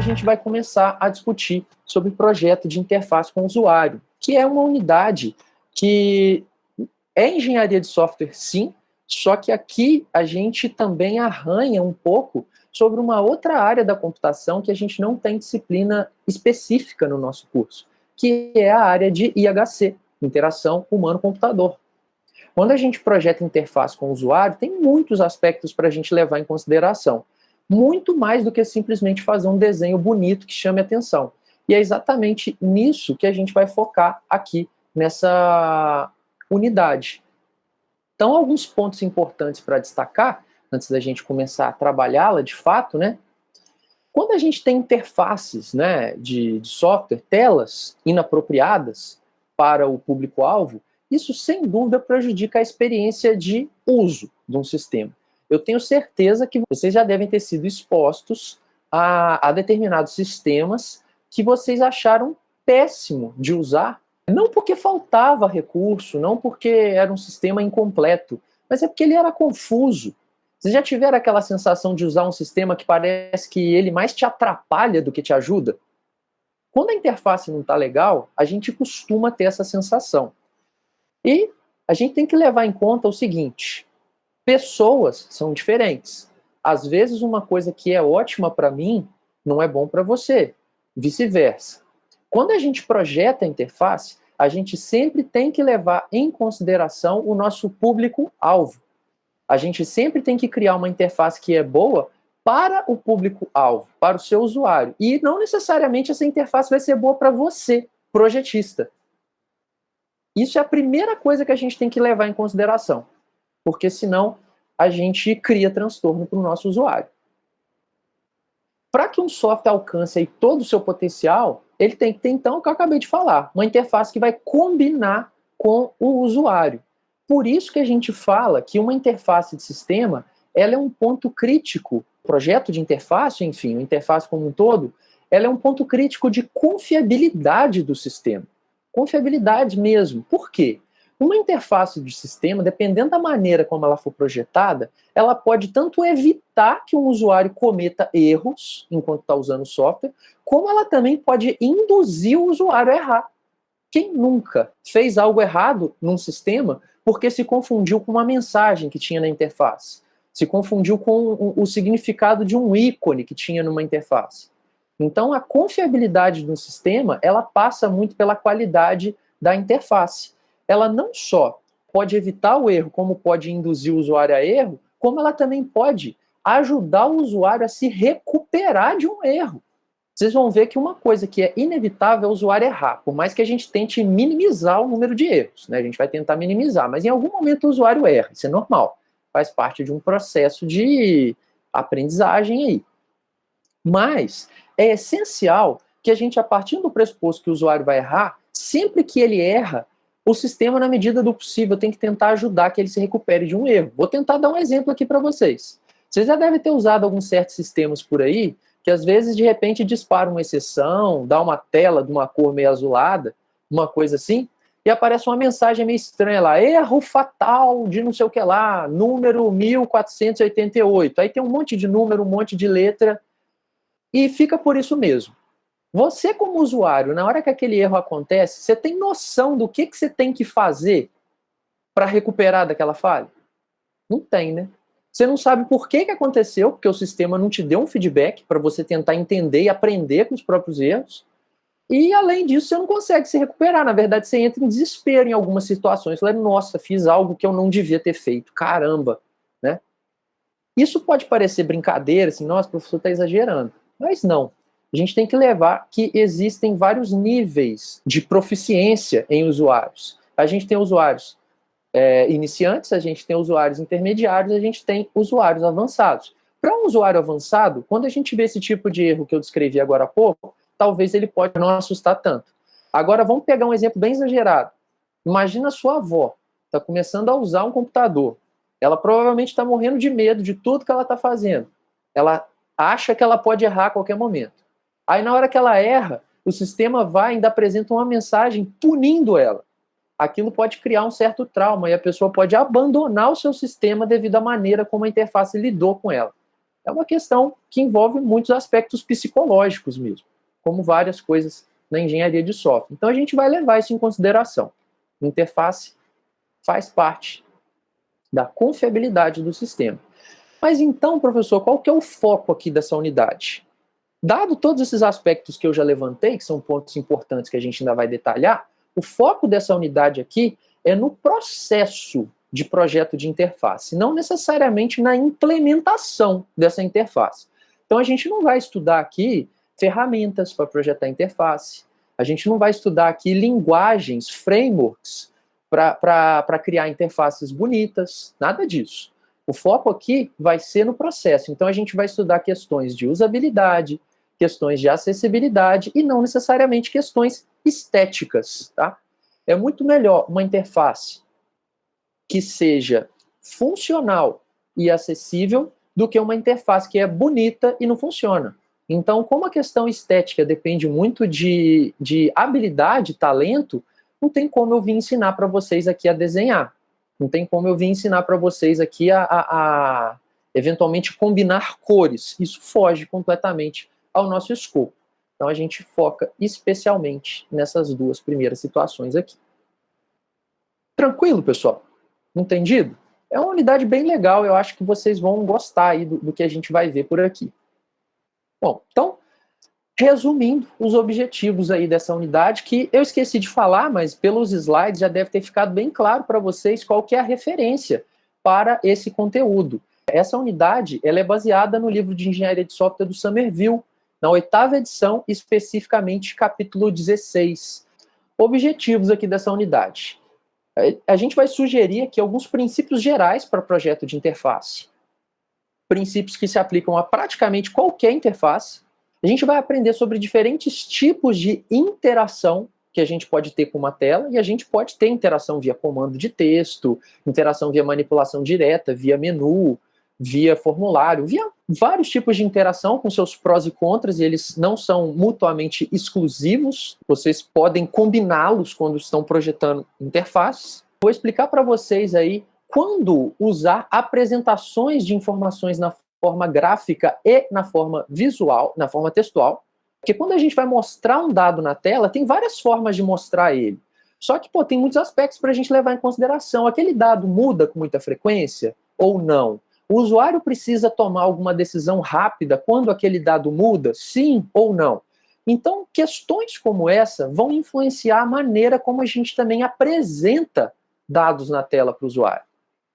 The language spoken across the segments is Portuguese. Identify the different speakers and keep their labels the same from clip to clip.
Speaker 1: gente vai começar a discutir sobre o projeto de interface com o usuário, que é uma unidade que é engenharia de software, sim, só que aqui a gente também arranha um pouco sobre uma outra área da computação que a gente não tem disciplina específica no nosso curso, que é a área de IHC, Interação Humano-Computador. Quando a gente projeta interface com o usuário, tem muitos aspectos para a gente levar em consideração. Muito mais do que simplesmente fazer um desenho bonito que chame atenção. E é exatamente nisso que a gente vai focar aqui nessa unidade. Então, alguns pontos importantes para destacar, antes da gente começar a trabalhá-la de fato, né? Quando a gente tem interfaces, né, de software, telas inapropriadas para o público-alvo, isso sem dúvida prejudica a experiência de uso de um sistema. Eu tenho certeza que vocês já devem ter sido expostos a determinados sistemas que vocês acharam péssimo de usar, não porque faltava recurso, não porque era um sistema incompleto, mas é porque ele era confuso. Vocês já tiveram aquela sensação de usar um sistema que parece que ele mais te atrapalha do que te ajuda? Quando a interface não está legal, a gente costuma ter essa sensação. E a gente tem que levar em conta o seguinte: pessoas são diferentes. Às vezes uma coisa que é ótima para mim não é bom para você, vice-versa. Quando a gente projeta a interface, a gente sempre tem que levar em consideração o nosso público-alvo. A gente sempre tem que criar uma interface que é boa para o público-alvo, para o seu usuário. E não necessariamente essa interface vai ser boa para você, projetista. Isso é a primeira coisa que a gente tem que levar em consideração, porque senão a gente cria transtorno para o nosso usuário. Para que um software alcance aí todo o seu potencial, ele tem que ter, então, o que eu acabei de falar, uma interface que vai combinar com o usuário. Por isso que a gente fala que uma interface de sistema, ela é um ponto crítico. O projeto de interface, enfim, a interface como um todo, ela é um ponto crítico de confiabilidade do sistema. Confiabilidade mesmo. Por quê? Uma interface de sistema, dependendo da maneira como ela for projetada, ela pode tanto evitar que um usuário cometa erros enquanto está usando o software, como ela também pode induzir o usuário a errar. Quem nunca fez algo errado num sistema porque se confundiu com uma mensagem que tinha na interface? Se confundiu com o significado de um ícone que tinha numa interface? Então, a confiabilidade de um sistema, ela passa muito pela qualidade da interface. Ela não só pode evitar o erro, como pode induzir o usuário a erro, como ela também pode ajudar o usuário a se recuperar de um erro. Vocês vão ver que uma coisa que é inevitável é o usuário errar, por mais que a gente tente minimizar o número de erros, né? A gente vai tentar minimizar, mas em algum momento o usuário erra, isso é normal, faz parte de um processo de aprendizagem aí. Mas é essencial que a gente, a partir do pressuposto que o usuário vai errar, sempre que ele erra, o sistema, na medida do possível, tem que tentar ajudar que ele se recupere de um erro. Vou tentar dar um exemplo aqui para vocês. Vocês já devem ter usado alguns certos sistemas por aí, que às vezes, de repente, dispara uma exceção, dá uma tela de uma cor meio azulada, uma coisa assim, e aparece uma mensagem meio estranha lá: erro fatal de não sei o que lá, número 1488. Aí tem um monte de número, um monte de letra, e fica por isso mesmo. Você, como usuário, na hora que aquele erro acontece, você tem noção do que você tem que fazer para recuperar daquela falha? Não tem, né? Você não sabe por que aconteceu, porque o sistema não te deu um feedback para você tentar entender e aprender com os próprios erros. E, além disso, você não consegue se recuperar. Na verdade, você entra em desespero em algumas situações. Você fala: nossa, fiz algo que eu não devia ter feito. Caramba, né? Isso pode parecer brincadeira, assim, nossa, o professor está exagerando. Mas não. A gente tem que levar que existem vários níveis de proficiência em usuários. A gente tem usuários iniciantes, a gente tem usuários intermediários, a gente tem usuários avançados. Para um usuário avançado, quando a gente vê esse tipo de erro que eu descrevi agora há pouco, talvez ele pode não assustar tanto. Agora, vamos pegar um exemplo bem exagerado. Imagina a sua avó, está começando a usar um computador. Ela provavelmente está morrendo de medo de tudo que ela está fazendo. Ela acha que ela pode errar a qualquer momento. Aí, na hora que ela erra, o sistema vai e ainda apresenta uma mensagem punindo ela. Aquilo pode criar um certo trauma e a pessoa pode abandonar o seu sistema devido à maneira como a interface lidou com ela. É uma questão que envolve muitos aspectos psicológicos mesmo, como várias coisas na engenharia de software. Então a gente vai levar isso em consideração. Interface faz parte da confiabilidade do sistema. Mas então, professor, qual que é o foco aqui dessa unidade? Dado todos esses aspectos que eu já levantei, que são pontos importantes que a gente ainda vai detalhar, o foco dessa unidade aqui é no processo de projeto de interface, não necessariamente na implementação dessa interface. Então a gente não vai estudar aqui ferramentas para projetar interface, a gente não vai estudar aqui linguagens, frameworks para criar interfaces bonitas, nada disso. O foco aqui vai ser no processo. Então a gente vai estudar questões de usabilidade, questões de acessibilidade e não necessariamente questões estéticas, tá? É muito melhor uma interface que seja funcional e acessível do que uma interface que é bonita e não funciona. Então, como a questão estética depende muito de habilidade, talento, não tem como eu vir ensinar para vocês aqui a desenhar. Não tem como eu vir ensinar para vocês aqui a eventualmente combinar cores. Isso foge completamente ao nosso escopo. Então a gente foca especialmente nessas duas primeiras situações aqui. Tranquilo, pessoal? Entendido? É uma unidade bem legal, eu acho que vocês vão gostar aí do que a gente vai ver por aqui. Bom, então, resumindo os objetivos aí dessa unidade, que eu esqueci de falar, mas pelos slides já deve ter ficado bem claro para vocês qual que é a referência para esse conteúdo. Essa unidade ela é baseada no livro de Engenharia de Software do Somerville, na 8ª edição, especificamente capítulo 16. Objetivos aqui dessa unidade. A gente vai sugerir aqui alguns princípios gerais para projeto de interface. Princípios que se aplicam a praticamente qualquer interface. A gente vai aprender sobre diferentes tipos de interação que a gente pode ter com uma tela, e a gente pode ter interação via comando de texto, interação via manipulação direta, via menu, via formulário, via vários tipos de interação com seus prós e contras, e eles não são mutuamente exclusivos, vocês podem combiná-los quando estão projetando interfaces. Vou explicar para vocês aí quando usar apresentações de informações na forma gráfica e na forma visual, na forma textual, porque quando a gente vai mostrar um dado na tela, tem várias formas de mostrar ele. Só que, tem muitos aspectos para a gente levar em consideração. Aquele dado muda com muita frequência ou não? O usuário precisa tomar alguma decisão rápida quando aquele dado muda, sim ou não? Então, questões como essa vão influenciar a maneira como a gente também apresenta dados na tela para o usuário.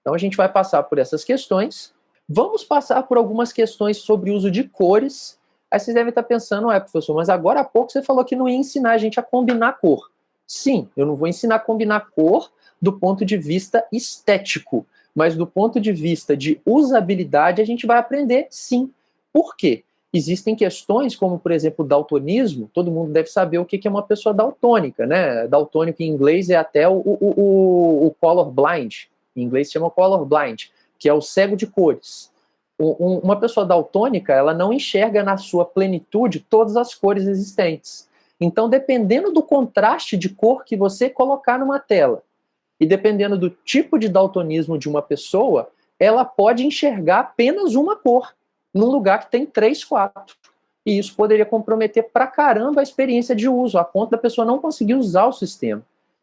Speaker 1: Então, a gente vai passar por essas questões. Vamos passar por algumas questões sobre o uso de cores. Aí vocês devem estar pensando, professor, mas agora há pouco você falou que não ia ensinar a gente a combinar cor. Sim, eu não vou ensinar a combinar cor do ponto de vista estético, mas do ponto de vista de usabilidade a gente vai aprender sim. Por quê? Existem questões como, por exemplo, o daltonismo. Todo mundo deve saber o que é uma pessoa daltônica, né? Daltônico em inglês é até o color blind. Em inglês se chama color blind, que é o cego de cores. Uma pessoa daltônica, ela não enxerga na sua plenitude todas as cores existentes. Então, dependendo do contraste de cor que você colocar numa tela, e dependendo do tipo de daltonismo de uma pessoa, ela pode enxergar apenas uma cor, num lugar que tem 3, 4. E isso poderia comprometer pra caramba a experiência de uso, a ponto da pessoa não conseguir usar o sistema.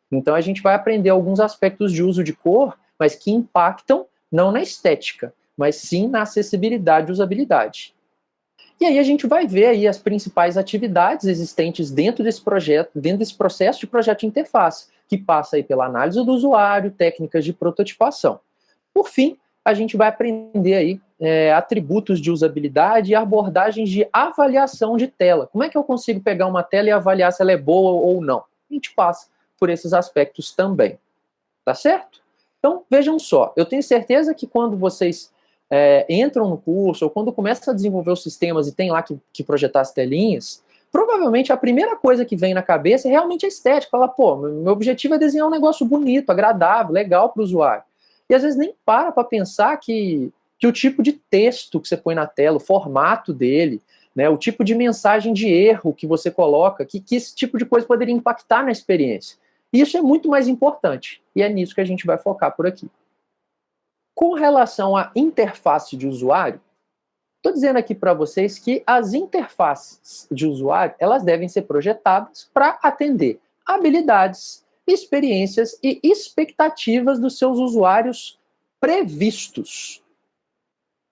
Speaker 1: Então, a gente vai aprender alguns aspectos de uso de cor, mas que impactam não na estética, mas sim na acessibilidade e usabilidade. E aí a gente vai ver aí as principais atividades existentes dentro desse projeto, dentro desse processo de projeto de interface, que passa aí pela análise do usuário, técnicas de prototipação. Por fim, a gente vai aprender aí atributos de usabilidade e abordagens de avaliação de tela. Como é que eu consigo pegar uma tela e avaliar se ela é boa ou não? A gente passa por esses aspectos também. Tá certo? Então, vejam só, eu tenho certeza que quando vocês entram no curso, ou quando começam a desenvolver os sistemas e tem lá que projetar as telinhas, provavelmente a primeira coisa que vem na cabeça é realmente a estética. Fala, meu objetivo é desenhar um negócio bonito, agradável, legal para o usuário. E às vezes nem para pensar que o tipo de texto que você põe na tela, o formato dele, né, o tipo de mensagem de erro que você coloca, que esse tipo de coisa poderia impactar na experiência. E isso é muito mais importante, e é nisso que a gente vai focar por aqui. Com relação à interface de usuário, Estou dizendo aqui para vocês que as interfaces de usuário, elas devem ser projetadas para atender habilidades, experiências e expectativas dos seus usuários previstos.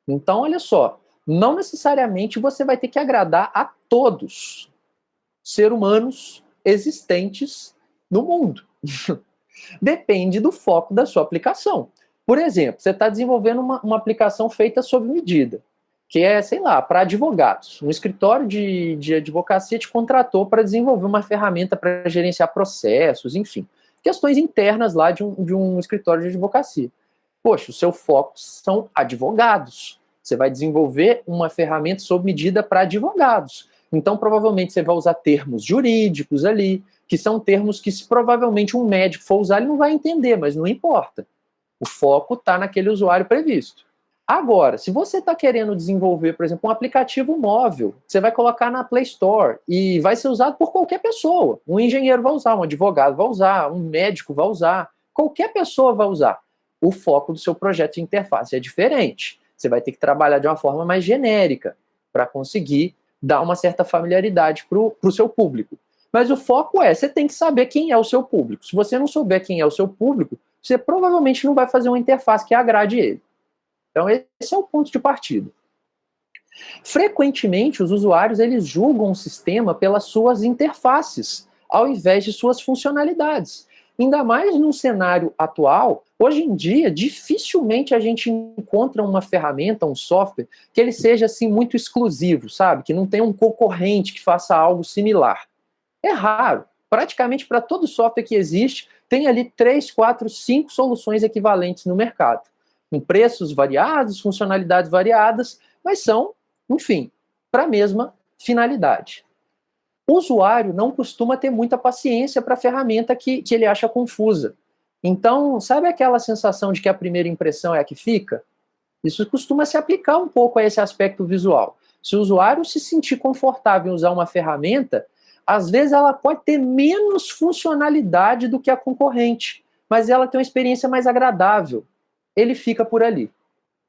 Speaker 1: Então, olha só, não necessariamente você vai ter que agradar a todos seres humanos existentes no mundo. Depende do foco da sua aplicação. Por exemplo, você está desenvolvendo uma aplicação feita sob medida, que é, sei lá, para advogados. Um escritório de advocacia te contratou para desenvolver uma ferramenta para gerenciar processos, enfim, questões internas lá de um escritório de advocacia. Poxa, o seu foco são advogados. Você vai desenvolver uma ferramenta sob medida para advogados. Então, provavelmente, você vai usar termos jurídicos ali, que são termos que, se provavelmente um médico for usar, ele não vai entender, mas não importa. O foco está naquele usuário previsto. Agora, se você está querendo desenvolver, por exemplo, um aplicativo móvel, você vai colocar na Play Store e vai ser usado por qualquer pessoa. Um engenheiro vai usar, um advogado vai usar, um médico vai usar, qualquer pessoa vai usar. O foco do seu projeto de interface é diferente. Você vai ter que trabalhar de uma forma mais genérica para conseguir dar uma certa familiaridade para o seu público. Mas o foco você tem que saber quem é o seu público. Se você não souber quem é o seu público, você provavelmente não vai fazer uma interface que agrade ele. Então, esse é o ponto de partida. Frequentemente, os usuários eles julgam o sistema pelas suas interfaces, ao invés de suas funcionalidades. Ainda mais no cenário atual, hoje em dia, dificilmente a gente encontra uma ferramenta, um software, que ele seja assim muito exclusivo, sabe? Que não tenha um concorrente que faça algo similar. É raro. Praticamente para todo software que existe, tem ali 3, 4, 5 soluções equivalentes no mercado, com preços variados, funcionalidades variadas, mas são, enfim, para a mesma finalidade. O usuário não costuma ter muita paciência para a ferramenta que ele acha confusa. Então, sabe aquela sensação de que a primeira impressão é a que fica? Isso costuma se aplicar um pouco a esse aspecto visual. Se o usuário se sentir confortável em usar uma ferramenta, às vezes ela pode ter menos funcionalidade do que a concorrente, mas ela tem uma experiência mais agradável. Ele fica por ali.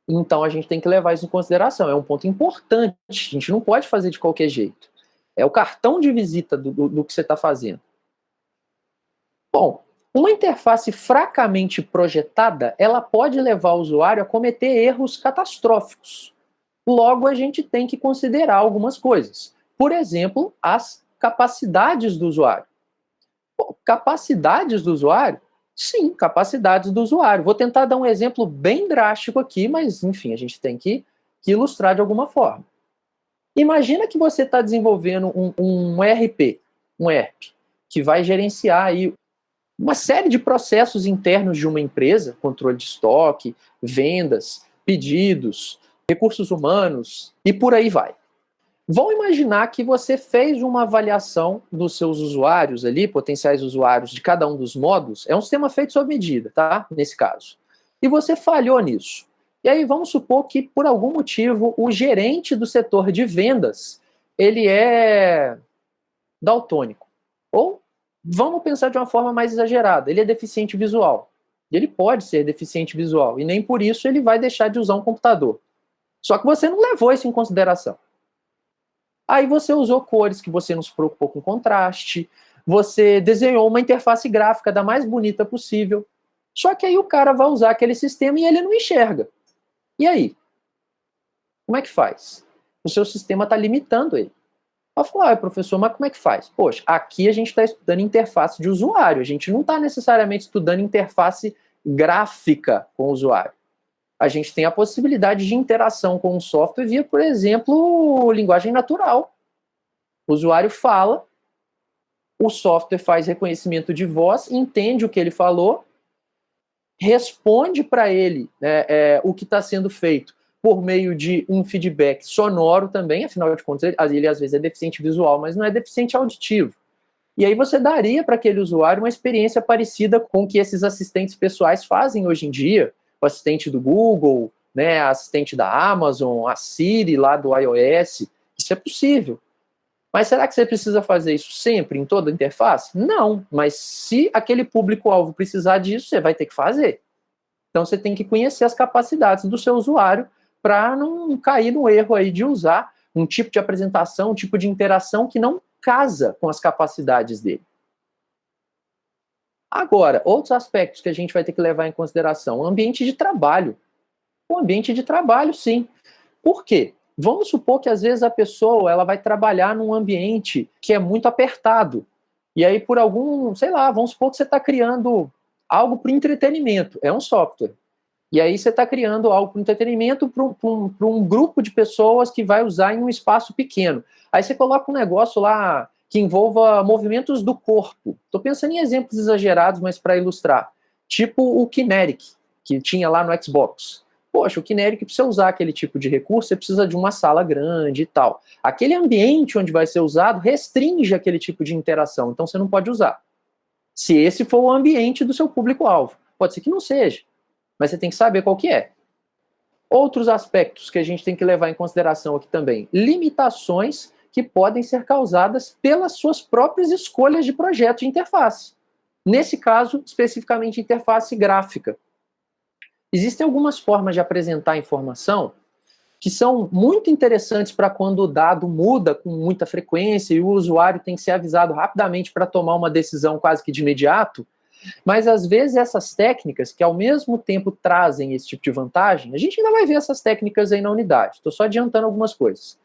Speaker 1: Então a gente tem que levar isso em consideração. É um ponto importante. A gente não pode fazer de qualquer jeito. É o cartão de visita do que você está fazendo. Bom, uma interface fracamente projetada, ela pode levar o usuário a cometer erros catastróficos. Logo, a gente tem que considerar algumas coisas. Por exemplo, as capacidades do usuário. Pô, capacidades do usuário? Sim, capacidades do usuário. Vou tentar dar um exemplo bem drástico aqui, mas, enfim, a gente tem que ilustrar de alguma forma. Imagina que você está desenvolvendo um ERP, que vai gerenciar aí uma série de processos internos de uma empresa, controle de estoque, vendas, pedidos, recursos humanos e por aí vai. Vamos imaginar que você fez uma avaliação dos seus usuários ali, potenciais usuários de cada um dos módulos. É um sistema feito sob medida, tá? Nesse caso. E você falhou nisso. E aí vamos supor que, por algum motivo, o gerente do setor de vendas, ele é daltônico. Ou, vamos pensar de uma forma mais exagerada, ele é deficiente visual. Ele pode ser deficiente visual, e nem por isso ele vai deixar de usar um computador. Só que você não levou isso em consideração. Aí você usou cores que você não se preocupou com contraste, você desenhou uma interface gráfica da mais bonita possível, só que aí o cara vai usar aquele sistema e ele não enxerga. E aí? Como é que faz? O seu sistema está limitando ele. Eu falo, professor, mas como é que faz? Poxa, aqui a gente está estudando interface de usuário, a gente não está necessariamente estudando interface gráfica com o usuário. A gente tem a possibilidade de interação com o software via, por exemplo, linguagem natural. O usuário fala, o software faz reconhecimento de voz, entende o que ele falou, responde para ele o que está sendo feito por meio de um feedback sonoro também, afinal de contas, ele às vezes é deficiente visual, mas não é deficiente auditivo. E aí você daria para aquele usuário uma experiência parecida com o que esses assistentes pessoais fazem hoje em dia, o assistente do Google, né, a assistente da Amazon, a Siri lá do iOS. Isso é possível. Mas será que você precisa fazer isso sempre, em toda a interface? Não, mas se aquele público-alvo precisar disso, você vai ter que fazer. Então você tem que conhecer as capacidades do seu usuário para não cair no erro aí de usar um tipo de apresentação, um tipo de interação que não casa com as capacidades dele. Agora, outros aspectos que a gente vai ter que levar em consideração, o ambiente de trabalho. O ambiente de trabalho, sim. Por quê? Vamos supor que às vezes a pessoa ela vai trabalhar num ambiente que é muito apertado. E aí, por algum, sei lá, vamos supor que você está criando algo para entretenimento, é um software. E aí você está criando algo para entretenimento para um grupo de pessoas que vai usar em um espaço pequeno. Aí você coloca um negócio lá que envolva movimentos do corpo. Estou pensando em exemplos exagerados, mas para ilustrar. Tipo o Kinect, que tinha lá no Xbox. Poxa, o Kinect, para você usar aquele tipo de recurso, você precisa de uma sala grande e tal. Aquele ambiente onde vai ser usado restringe aquele tipo de interação, então você não pode usar. Se esse for o ambiente do seu público-alvo. Pode ser que não seja, mas você tem que saber qual que é. Outros aspectos que a gente tem que levar em consideração aqui também. Limitações que podem ser causadas pelas suas próprias escolhas de projeto de interface. Nesse caso, especificamente interface gráfica. Existem algumas formas de apresentar informação que são muito interessantes para quando o dado muda com muita frequência e o usuário tem que ser avisado rapidamente para tomar uma decisão quase que de imediato, mas às vezes essas técnicas, que ao mesmo tempo trazem esse tipo de vantagem, a gente ainda vai ver essas técnicas aí na unidade, estou só adiantando algumas coisas.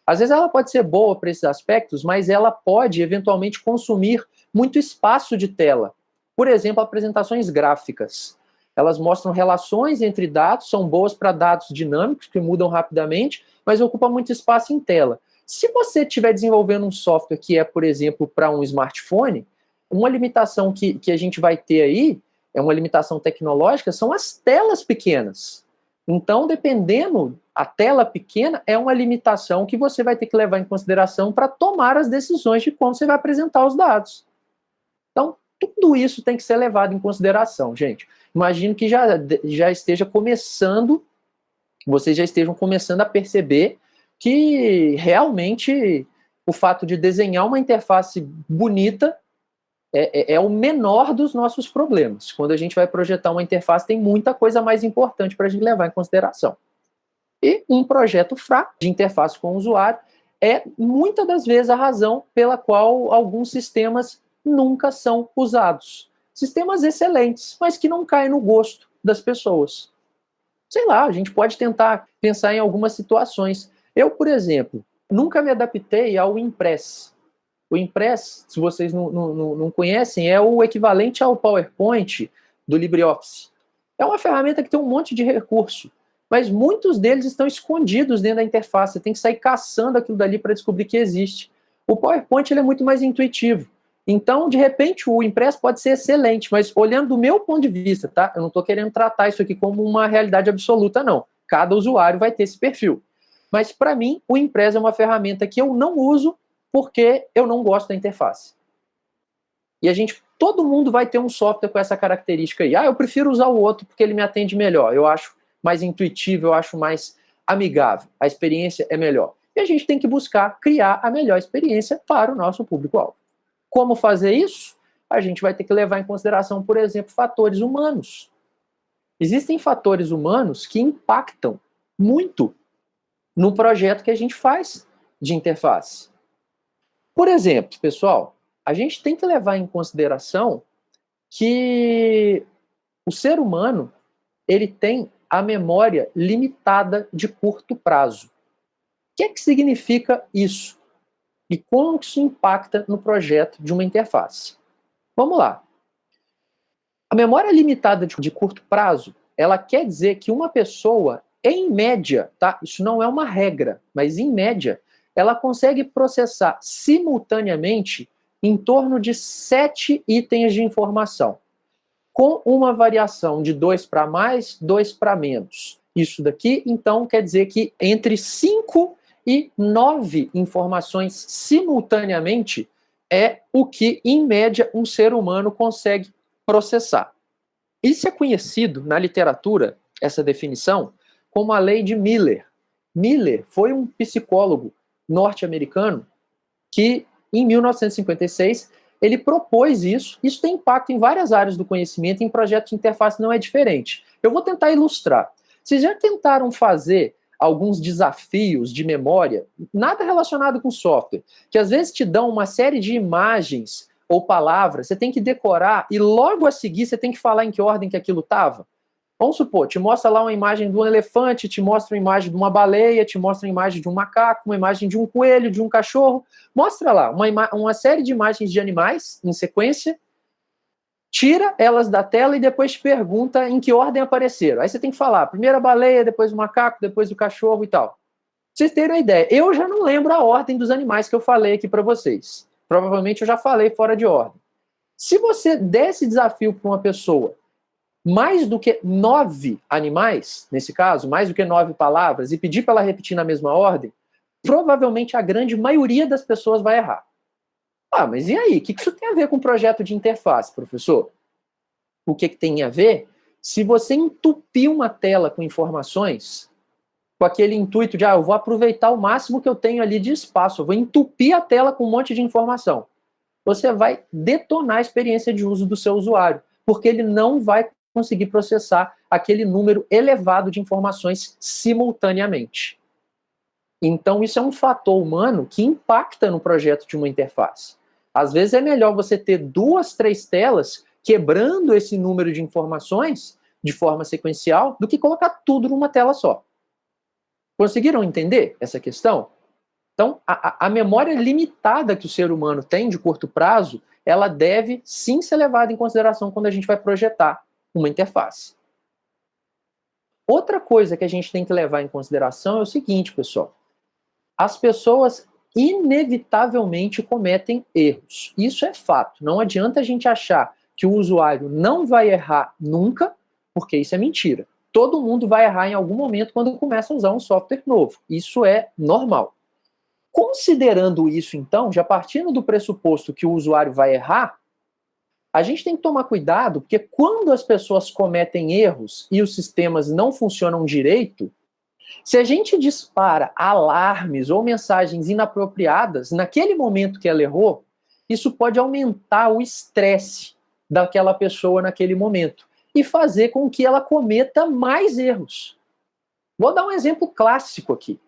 Speaker 1: Às vezes ela pode ser boa para esses aspectos, mas ela pode eventualmente consumir muito espaço de tela. Por exemplo, apresentações gráficas. Elas mostram relações entre dados, são boas para dados dinâmicos, que mudam rapidamente, mas ocupam muito espaço em tela. Se você estiver desenvolvendo um software que é, por exemplo, para um smartphone, uma limitação que a gente vai ter aí, é uma limitação tecnológica, são as telas pequenas. Então, dependendo, a tela pequena é uma limitação que você vai ter que levar em consideração para tomar as decisões de como você vai apresentar os dados. Então, tudo isso tem que ser levado em consideração, gente. Imagino que já esteja começando, vocês já estejam começando a perceber que realmente o fato de desenhar uma interface bonita é o menor dos nossos problemas. Quando a gente vai projetar uma interface, tem muita coisa mais importante para a gente levar em consideração. E um projeto fraco de interface com o usuário é, muitas das vezes, a razão pela qual alguns sistemas nunca são usados. Sistemas excelentes, mas que não caem no gosto das pessoas. Sei lá, a gente pode tentar pensar em algumas situações. Eu, por exemplo, nunca me adaptei ao Impress. O Impress, se vocês não conhecem, é o equivalente ao PowerPoint do LibreOffice. É uma ferramenta que tem um monte de recurso, mas muitos deles estão escondidos dentro da interface. Você tem que sair caçando aquilo dali para descobrir que existe. O PowerPoint ele é muito mais intuitivo. Então, de repente, o Impress pode ser excelente, mas olhando do meu ponto de vista, tá? Eu não estou querendo tratar isso aqui como uma realidade absoluta, não. Cada usuário vai ter esse perfil. Mas, para mim, o Impress é uma ferramenta que eu não uso porque eu não gosto da interface. E todo mundo vai ter um software com essa característica aí. Ah, eu prefiro usar o outro porque ele me atende melhor. Eu acho mais intuitivo, eu acho mais amigável. A experiência é melhor. E a gente tem que buscar criar a melhor experiência para o nosso público-alvo. Como fazer isso? A gente vai ter que levar em consideração, por exemplo, fatores humanos. Existem fatores humanos que impactam muito no projeto que a gente faz de interface. Por exemplo, pessoal, a gente tem que levar em consideração que o ser humano ele tem a memória limitada de curto prazo. O que é que significa isso? E como isso impacta no projeto de uma interface? Vamos lá. A memória limitada de curto prazo, ela quer dizer que uma pessoa, em média, tá? Isso não é uma regra, mas em média, ela consegue processar simultaneamente em torno de 7 itens de informação, com uma variação de 2 para mais, 2 para menos. Isso daqui, então, quer dizer que entre 5 e 9 informações simultaneamente é o que, em média, um ser humano consegue processar. Isso é conhecido na literatura, essa definição, como a lei de Miller. Miller foi um psicólogo norte-americano que, em 1956, ele propôs isso. Isso tem impacto em várias áreas do conhecimento, em projetos de interface não é diferente. Eu vou tentar ilustrar. Vocês já tentaram fazer alguns desafios de memória, nada relacionado com software, que às vezes te dão uma série de imagens ou palavras, você tem que decorar e logo a seguir você tem que falar em que ordem que aquilo estava. Vamos supor, te mostra lá uma imagem de um elefante, te mostra uma imagem de uma baleia, te mostra uma imagem de um macaco, uma imagem de um coelho, de um cachorro. Mostra lá uma série de imagens de animais em sequência, tira elas da tela e depois te pergunta em que ordem apareceram. Aí você tem que falar, primeiro a baleia, depois o macaco, depois o cachorro e tal. Pra vocês terem uma ideia, eu já não lembro a ordem dos animais que eu falei aqui para vocês. Provavelmente eu já falei fora de ordem. Se você der esse desafio para uma pessoa, mais do que 9 animais, nesse caso, mais do que 9 palavras, e pedir para ela repetir na mesma ordem, provavelmente a grande maioria das pessoas vai errar. Ah, mas e aí? O que isso tem a ver com o projeto de interface, professor? O que tem a ver? Se você entupir uma tela com informações, com aquele intuito de, eu vou aproveitar o máximo que eu tenho ali de espaço, eu vou entupir a tela com um monte de informação, você vai detonar a experiência de uso do seu usuário, porque ele não vai conseguir processar aquele número elevado de informações simultaneamente. Então, isso é um fator humano que impacta no projeto de uma interface. Às vezes é melhor você ter 2, 3 telas quebrando esse número de informações de forma sequencial do que colocar tudo numa tela só. Conseguiram entender essa questão? Então, a memória limitada que o ser humano tem de curto prazo, ela deve sim ser levada em consideração quando a gente vai projetar uma interface. Outra coisa que a gente tem que levar em consideração é o seguinte, pessoal. As pessoas inevitavelmente cometem erros. Isso é fato. Não adianta a gente achar que o usuário não vai errar nunca, porque isso é mentira. Todo mundo vai errar em algum momento quando começa a usar um software novo. Isso é normal. Considerando isso, então, já partindo do pressuposto que o usuário vai errar, a gente tem que tomar cuidado, porque quando as pessoas cometem erros e os sistemas não funcionam direito, se a gente dispara alarmes ou mensagens inapropriadas naquele momento que ela errou, isso pode aumentar o estresse daquela pessoa naquele momento e fazer com que ela cometa mais erros. Vou dar um exemplo clássico aqui.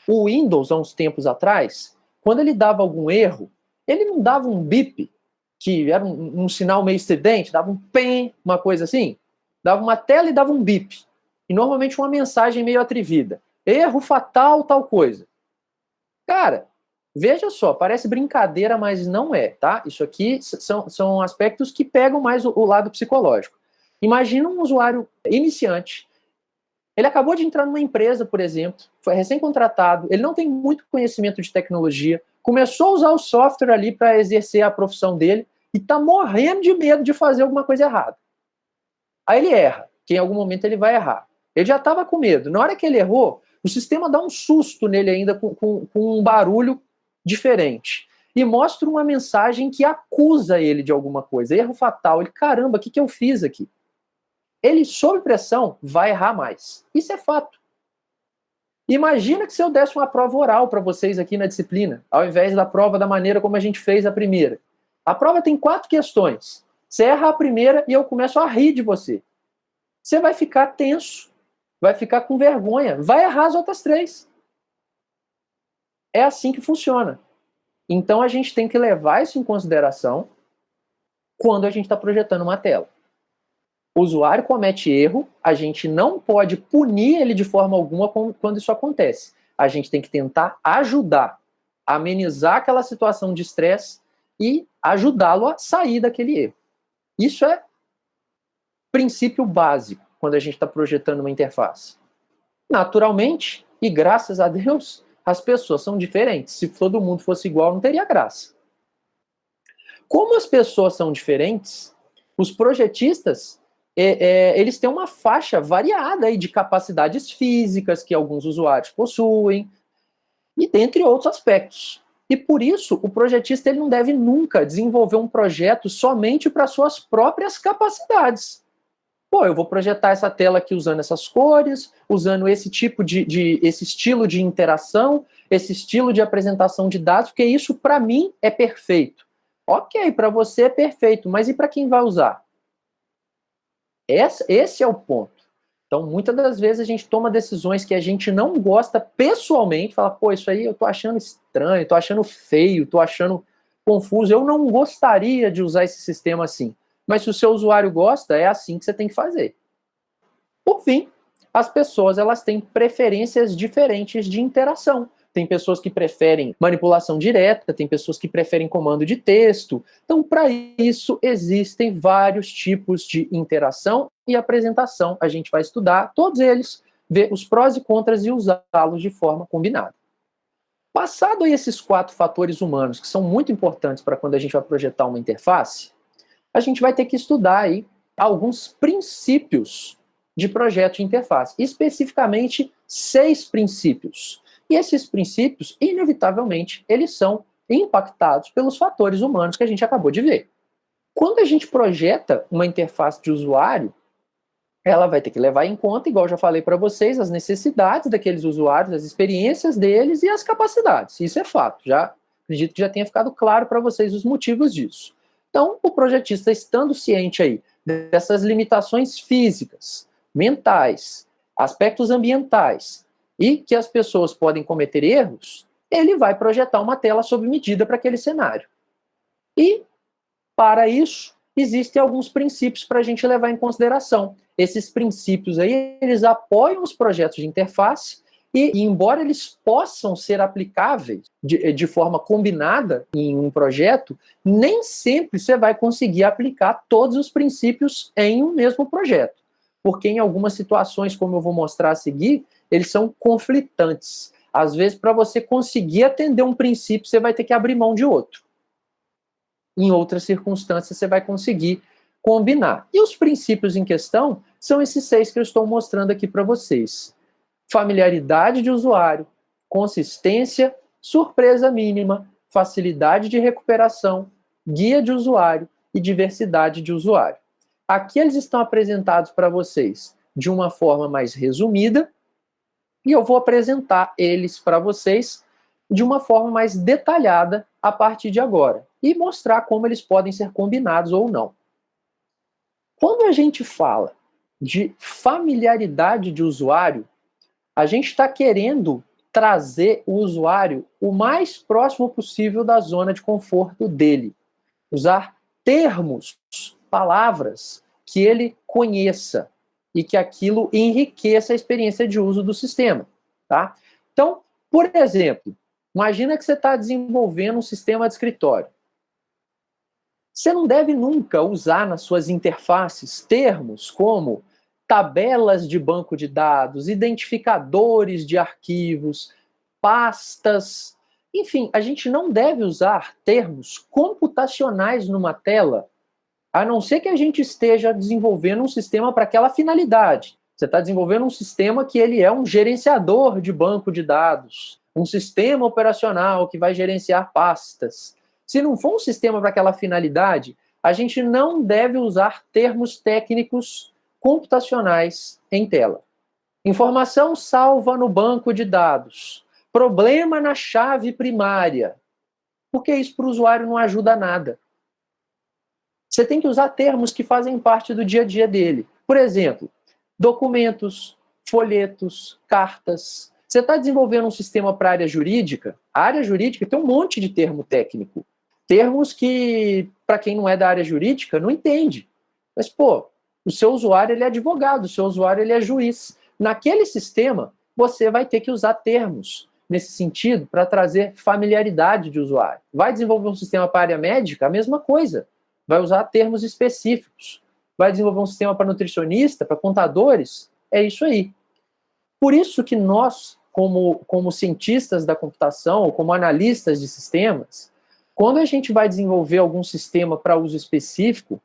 Speaker 1: O Windows, há uns tempos atrás, quando ele dava algum erro, ele não dava um bip, que era um sinal meio estridente, dava um pem, uma coisa assim, dava uma tela e dava um bip. E normalmente uma mensagem meio atrevida. Erro fatal, tal coisa. Cara, veja só, parece brincadeira, mas não é, tá? Isso aqui são aspectos que pegam mais o lado psicológico. Imagina um usuário iniciante. Ele acabou de entrar numa empresa, por exemplo, foi recém-contratado, ele não tem muito conhecimento de tecnologia, começou a usar o software ali para exercer a profissão dele e está morrendo de medo de fazer alguma coisa errada. Aí ele erra, que em algum momento ele vai errar. Ele já estava com medo. Na hora que ele errou, o sistema dá um susto nele ainda com um barulho diferente. E mostra uma mensagem que acusa ele de alguma coisa. Erro fatal. Ele, caramba, o que eu fiz aqui? Ele, sob pressão, vai errar mais. Isso é fato. Imagina que se eu desse uma prova oral para vocês aqui na disciplina, ao invés da prova da maneira como a gente fez a primeira. A prova tem 4 questões. Você erra a primeira e eu começo a rir de você. Você vai ficar tenso, vai ficar com vergonha, vai errar as outras 3. É assim que funciona. Então a gente tem que levar isso em consideração quando a gente está projetando uma tela. O usuário comete erro, a gente não pode punir ele de forma alguma quando isso acontece. A gente tem que tentar ajudar, amenizar aquela situação de estresse e ajudá-lo a sair daquele erro. Isso é princípio básico quando a gente está projetando uma interface. Naturalmente, e graças a Deus, as pessoas são diferentes. Se todo mundo fosse igual, não teria graça. Como as pessoas são diferentes, os projetistas eles têm uma faixa variada aí de capacidades físicas que alguns usuários possuem, e dentre outros aspectos. E por isso, o projetista ele não deve nunca desenvolver um projeto somente para suas próprias capacidades. Pô, eu vou projetar essa tela aqui usando essas cores, usando esse tipo esse estilo de interação, esse estilo de apresentação de dados, porque isso, para mim, é perfeito. Ok, para você é perfeito, mas e para quem vai usar? Esse é o ponto. Então, muitas das vezes a gente toma decisões que a gente não gosta pessoalmente, fala, pô, isso aí eu tô achando estranho, tô achando feio, tô achando confuso, eu não gostaria de usar esse sistema assim. Mas se o seu usuário gosta, é assim que você tem que fazer. Por fim, as pessoas elas têm preferências diferentes de interação. Tem pessoas que preferem manipulação direta, tem pessoas que preferem comando de texto. Então, para isso, existem vários tipos de interação e apresentação. A gente vai estudar todos eles, ver os prós e contras e usá-los de forma combinada. Passado aí esses 4 fatores humanos, que são muito importantes para quando a gente vai projetar uma interface, a gente vai ter que estudar aí alguns princípios de projeto de interface, especificamente 6 princípios. E esses princípios, inevitavelmente, eles são impactados pelos fatores humanos que a gente acabou de ver. Quando a gente projeta uma interface de usuário, ela vai ter que levar em conta, igual eu já falei para vocês, as necessidades daqueles usuários, as experiências deles e as capacidades. Isso é fato. Já acredito que já tenha ficado claro para vocês os motivos disso. Então, o projetista, estando ciente aí dessas limitações físicas, mentais, aspectos ambientais e que as pessoas podem cometer erros, ele vai projetar uma tela sob medida para aquele cenário. E, para isso, existem alguns princípios para a gente levar em consideração. Esses princípios aí, eles apoiam os projetos de interface e embora eles possam ser aplicáveis de forma combinada em um projeto, nem sempre você vai conseguir aplicar todos os princípios em um mesmo projeto. Porque em algumas situações, como eu vou mostrar a seguir, eles são conflitantes. Às vezes, para você conseguir atender um princípio, você vai ter que abrir mão de outro. Em outras circunstâncias, você vai conseguir combinar. E os princípios em questão são esses 6 que eu estou mostrando aqui para vocês. Familiaridade de usuário, consistência, surpresa mínima, facilidade de recuperação, guia de usuário e diversidade de usuário. Aqui eles estão apresentados para vocês de uma forma mais resumida e eu vou apresentar eles para vocês de uma forma mais detalhada a partir de agora e mostrar como eles podem ser combinados ou não. Quando a gente fala de familiaridade de usuário, a gente está querendo trazer o usuário o mais próximo possível da zona de conforto dele. Usar termos, palavras que ele conheça e que aquilo enriqueça a experiência de uso do sistema. Tá? Então, por exemplo, imagina que você está desenvolvendo um sistema de escritório. Você não deve nunca usar nas suas interfaces termos como tabelas de banco de dados, identificadores de arquivos, pastas. Enfim, a gente não deve usar termos computacionais numa tela, a não ser que a gente esteja desenvolvendo um sistema para aquela finalidade. Você está desenvolvendo um sistema que ele é um gerenciador de banco de dados, um sistema operacional que vai gerenciar pastas. Se não for um sistema para aquela finalidade, a gente não deve usar termos técnicos computacionais em tela. Informação salva no banco de dados. Problema na chave primária. Porque isso para o usuário não ajuda nada. Você tem que usar termos que fazem parte do dia a dia dele. Por exemplo, documentos, folhetos, cartas. Você está desenvolvendo um sistema para a área jurídica? A área jurídica tem um monte de termo técnico. Termos que, para quem não é da área jurídica, não entende. Mas, pô, o seu usuário ele é advogado, o seu usuário ele é juiz. Naquele sistema, você vai ter que usar termos nesse sentido para trazer familiaridade de usuário. Vai desenvolver um sistema para a área médica? A mesma coisa. Vai usar termos específicos. Vai desenvolver um sistema para nutricionista, para contadores? É isso aí. Por isso que nós, como cientistas da computação, ou como analistas de sistemas, quando a gente vai desenvolver algum sistema para uso específico,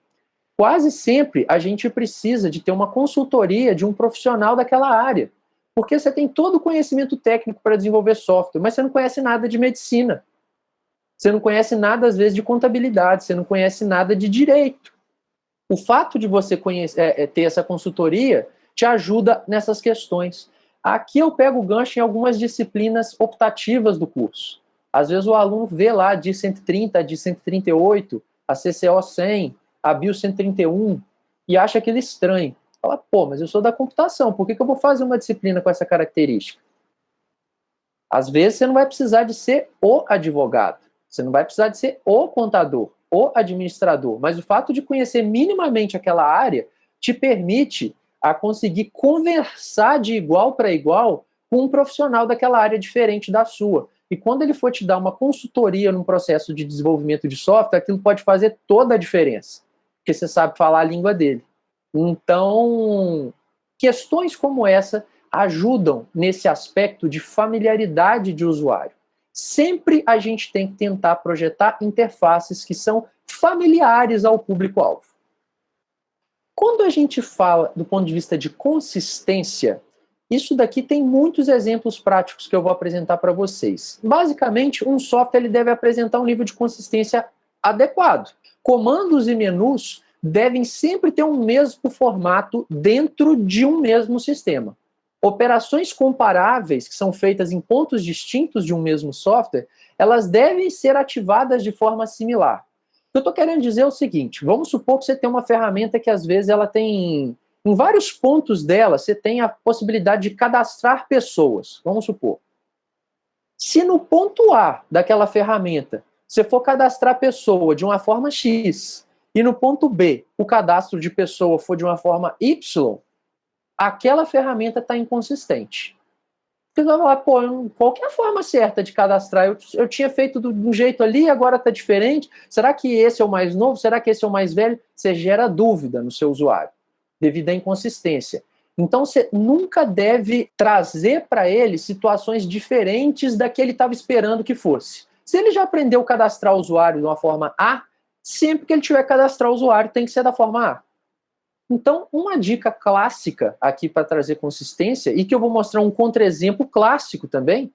Speaker 1: quase sempre a gente precisa de ter uma consultoria de um profissional daquela área. Porque você tem todo o conhecimento técnico para desenvolver software, mas você não conhece nada de medicina. Você não conhece nada, às vezes, de contabilidade, você não conhece nada de direito. O fato de você ter essa consultoria te ajuda nessas questões. Aqui eu pego o gancho em algumas disciplinas optativas do curso. Às vezes o aluno vê lá a DI 130, a DI 138, a CCO 100, a BIO 131 e acha aquilo estranho. Fala, pô, mas eu sou da computação, por que que eu vou fazer uma disciplina com essa característica? Às vezes você não vai precisar de ser o advogado, você não vai precisar de ser o contador, o administrador, mas o fato de conhecer minimamente aquela área te permite a conseguir conversar de igual para igual com um profissional daquela área diferente da sua. E quando ele for te dar uma consultoria num processo de desenvolvimento de software, aquilo pode fazer toda a diferença, porque você sabe falar a língua dele. Então, questões como essa ajudam nesse aspecto de familiaridade de usuário. Sempre a gente tem que tentar projetar interfaces que são familiares ao público-alvo. Quando a gente fala do ponto de vista de consistência, isso daqui tem muitos exemplos práticos que eu vou apresentar para vocês. Basicamente, um software ele deve apresentar um nível de consistência adequado. Comandos e menus devem sempre ter um mesmo formato dentro de um mesmo sistema. Operações comparáveis, que são feitas em pontos distintos de um mesmo software, elas devem ser ativadas de forma similar. O que eu estou querendo dizer é o seguinte, vamos supor que você tem uma ferramenta que às vezes ela tem, em vários pontos dela, você tem a possibilidade de cadastrar pessoas, vamos supor. Se no ponto A daquela ferramenta, você for cadastrar a pessoa de uma forma X, e no ponto B, o cadastro de pessoa for de uma forma Y, aquela ferramenta está inconsistente. Você vai falar, pô, qual que é a forma certa de cadastrar? Eu tinha feito de um jeito ali, agora está diferente. Será que esse é o mais novo? Será que esse é o mais velho? Você gera dúvida no seu usuário, devido à inconsistência. Então, você nunca deve trazer para ele situações diferentes da que ele estava esperando que fosse. Se ele já aprendeu a cadastrar o usuário de uma forma A, sempre que ele tiver que cadastrar o usuário, tem que ser da forma A. Então, uma dica clássica aqui para trazer consistência, e que eu vou mostrar um contra-exemplo clássico também,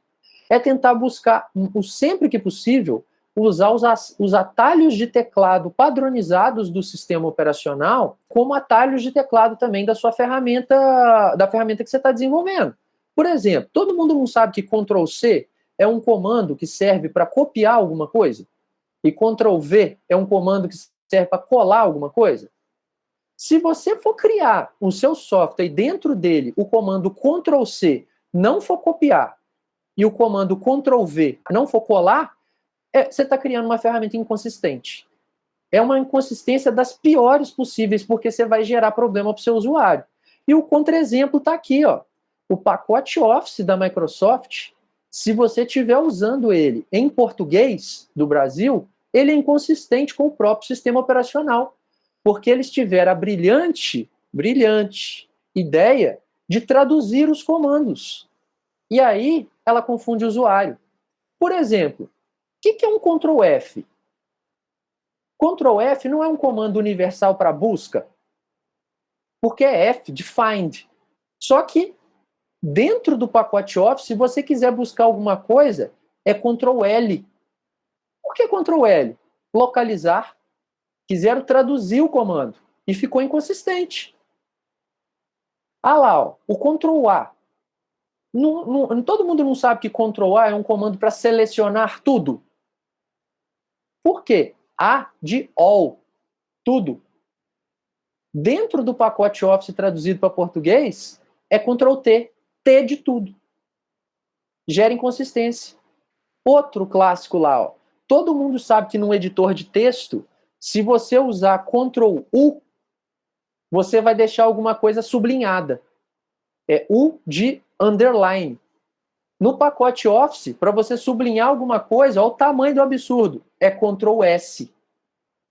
Speaker 1: é tentar buscar, sempre que possível, usar os atalhos de teclado padronizados do sistema operacional como atalhos de teclado também da sua ferramenta, da ferramenta que você está desenvolvendo. Por exemplo, todo mundo não sabe que Ctrl+C é um comando que serve para copiar alguma coisa? E Ctrl+V é um comando que serve para colar alguma coisa? Se você for criar o seu software e dentro dele o comando Ctrl+C não for copiar e o comando Ctrl+V não for colar, você está criando uma ferramenta inconsistente. É uma inconsistência das piores possíveis, porque você vai gerar problema para o seu usuário. E o contra-exemplo está aqui, ó. O pacote Office da Microsoft, se você estiver usando ele em português do Brasil, ele é inconsistente com o próprio sistema operacional, porque eles tiveram a brilhante ideia de traduzir os comandos. E aí, ela confunde o usuário. Por exemplo, o que é um Ctrl+F? Ctrl+F não é um comando universal para busca, porque é F de find. Só que, dentro do pacote Office, se você quiser buscar alguma coisa, é Ctrl+L. Por que Ctrl+L? Localizar. Quiseram traduzir o comando e ficou inconsistente. Ah lá, ó, o Ctrl+A. Todo mundo não sabe que Ctrl+A é um comando para selecionar tudo. Por quê? A de all, tudo. Dentro do pacote Office traduzido para português, é Ctrl+T, T de tudo. Gera inconsistência. Outro clássico lá, ó. Todo mundo sabe que num editor de texto, se você usar Ctrl+U, você vai deixar alguma coisa sublinhada. É U de underline. No pacote Office, para você sublinhar alguma coisa, olha o tamanho do absurdo. É Ctrl+S.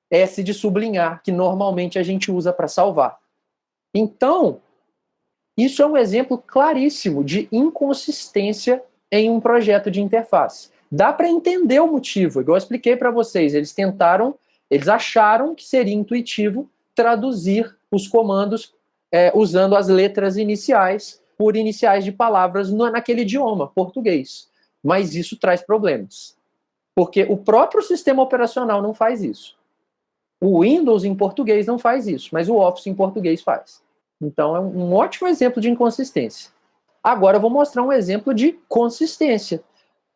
Speaker 1: S de sublinhar, que normalmente a gente usa para salvar. Então, isso é um exemplo claríssimo de inconsistência em um projeto de interface. Dá para entender o motivo, igual eu expliquei para vocês. Eles acharam que seria intuitivo traduzir os comandos usando as letras iniciais por iniciais de palavras naquele idioma, português. Mas isso traz problemas. Porque o próprio sistema operacional não faz isso. O Windows em português não faz isso, mas o Office em português faz. Então é um ótimo exemplo de inconsistência. Agora eu vou mostrar um exemplo de consistência.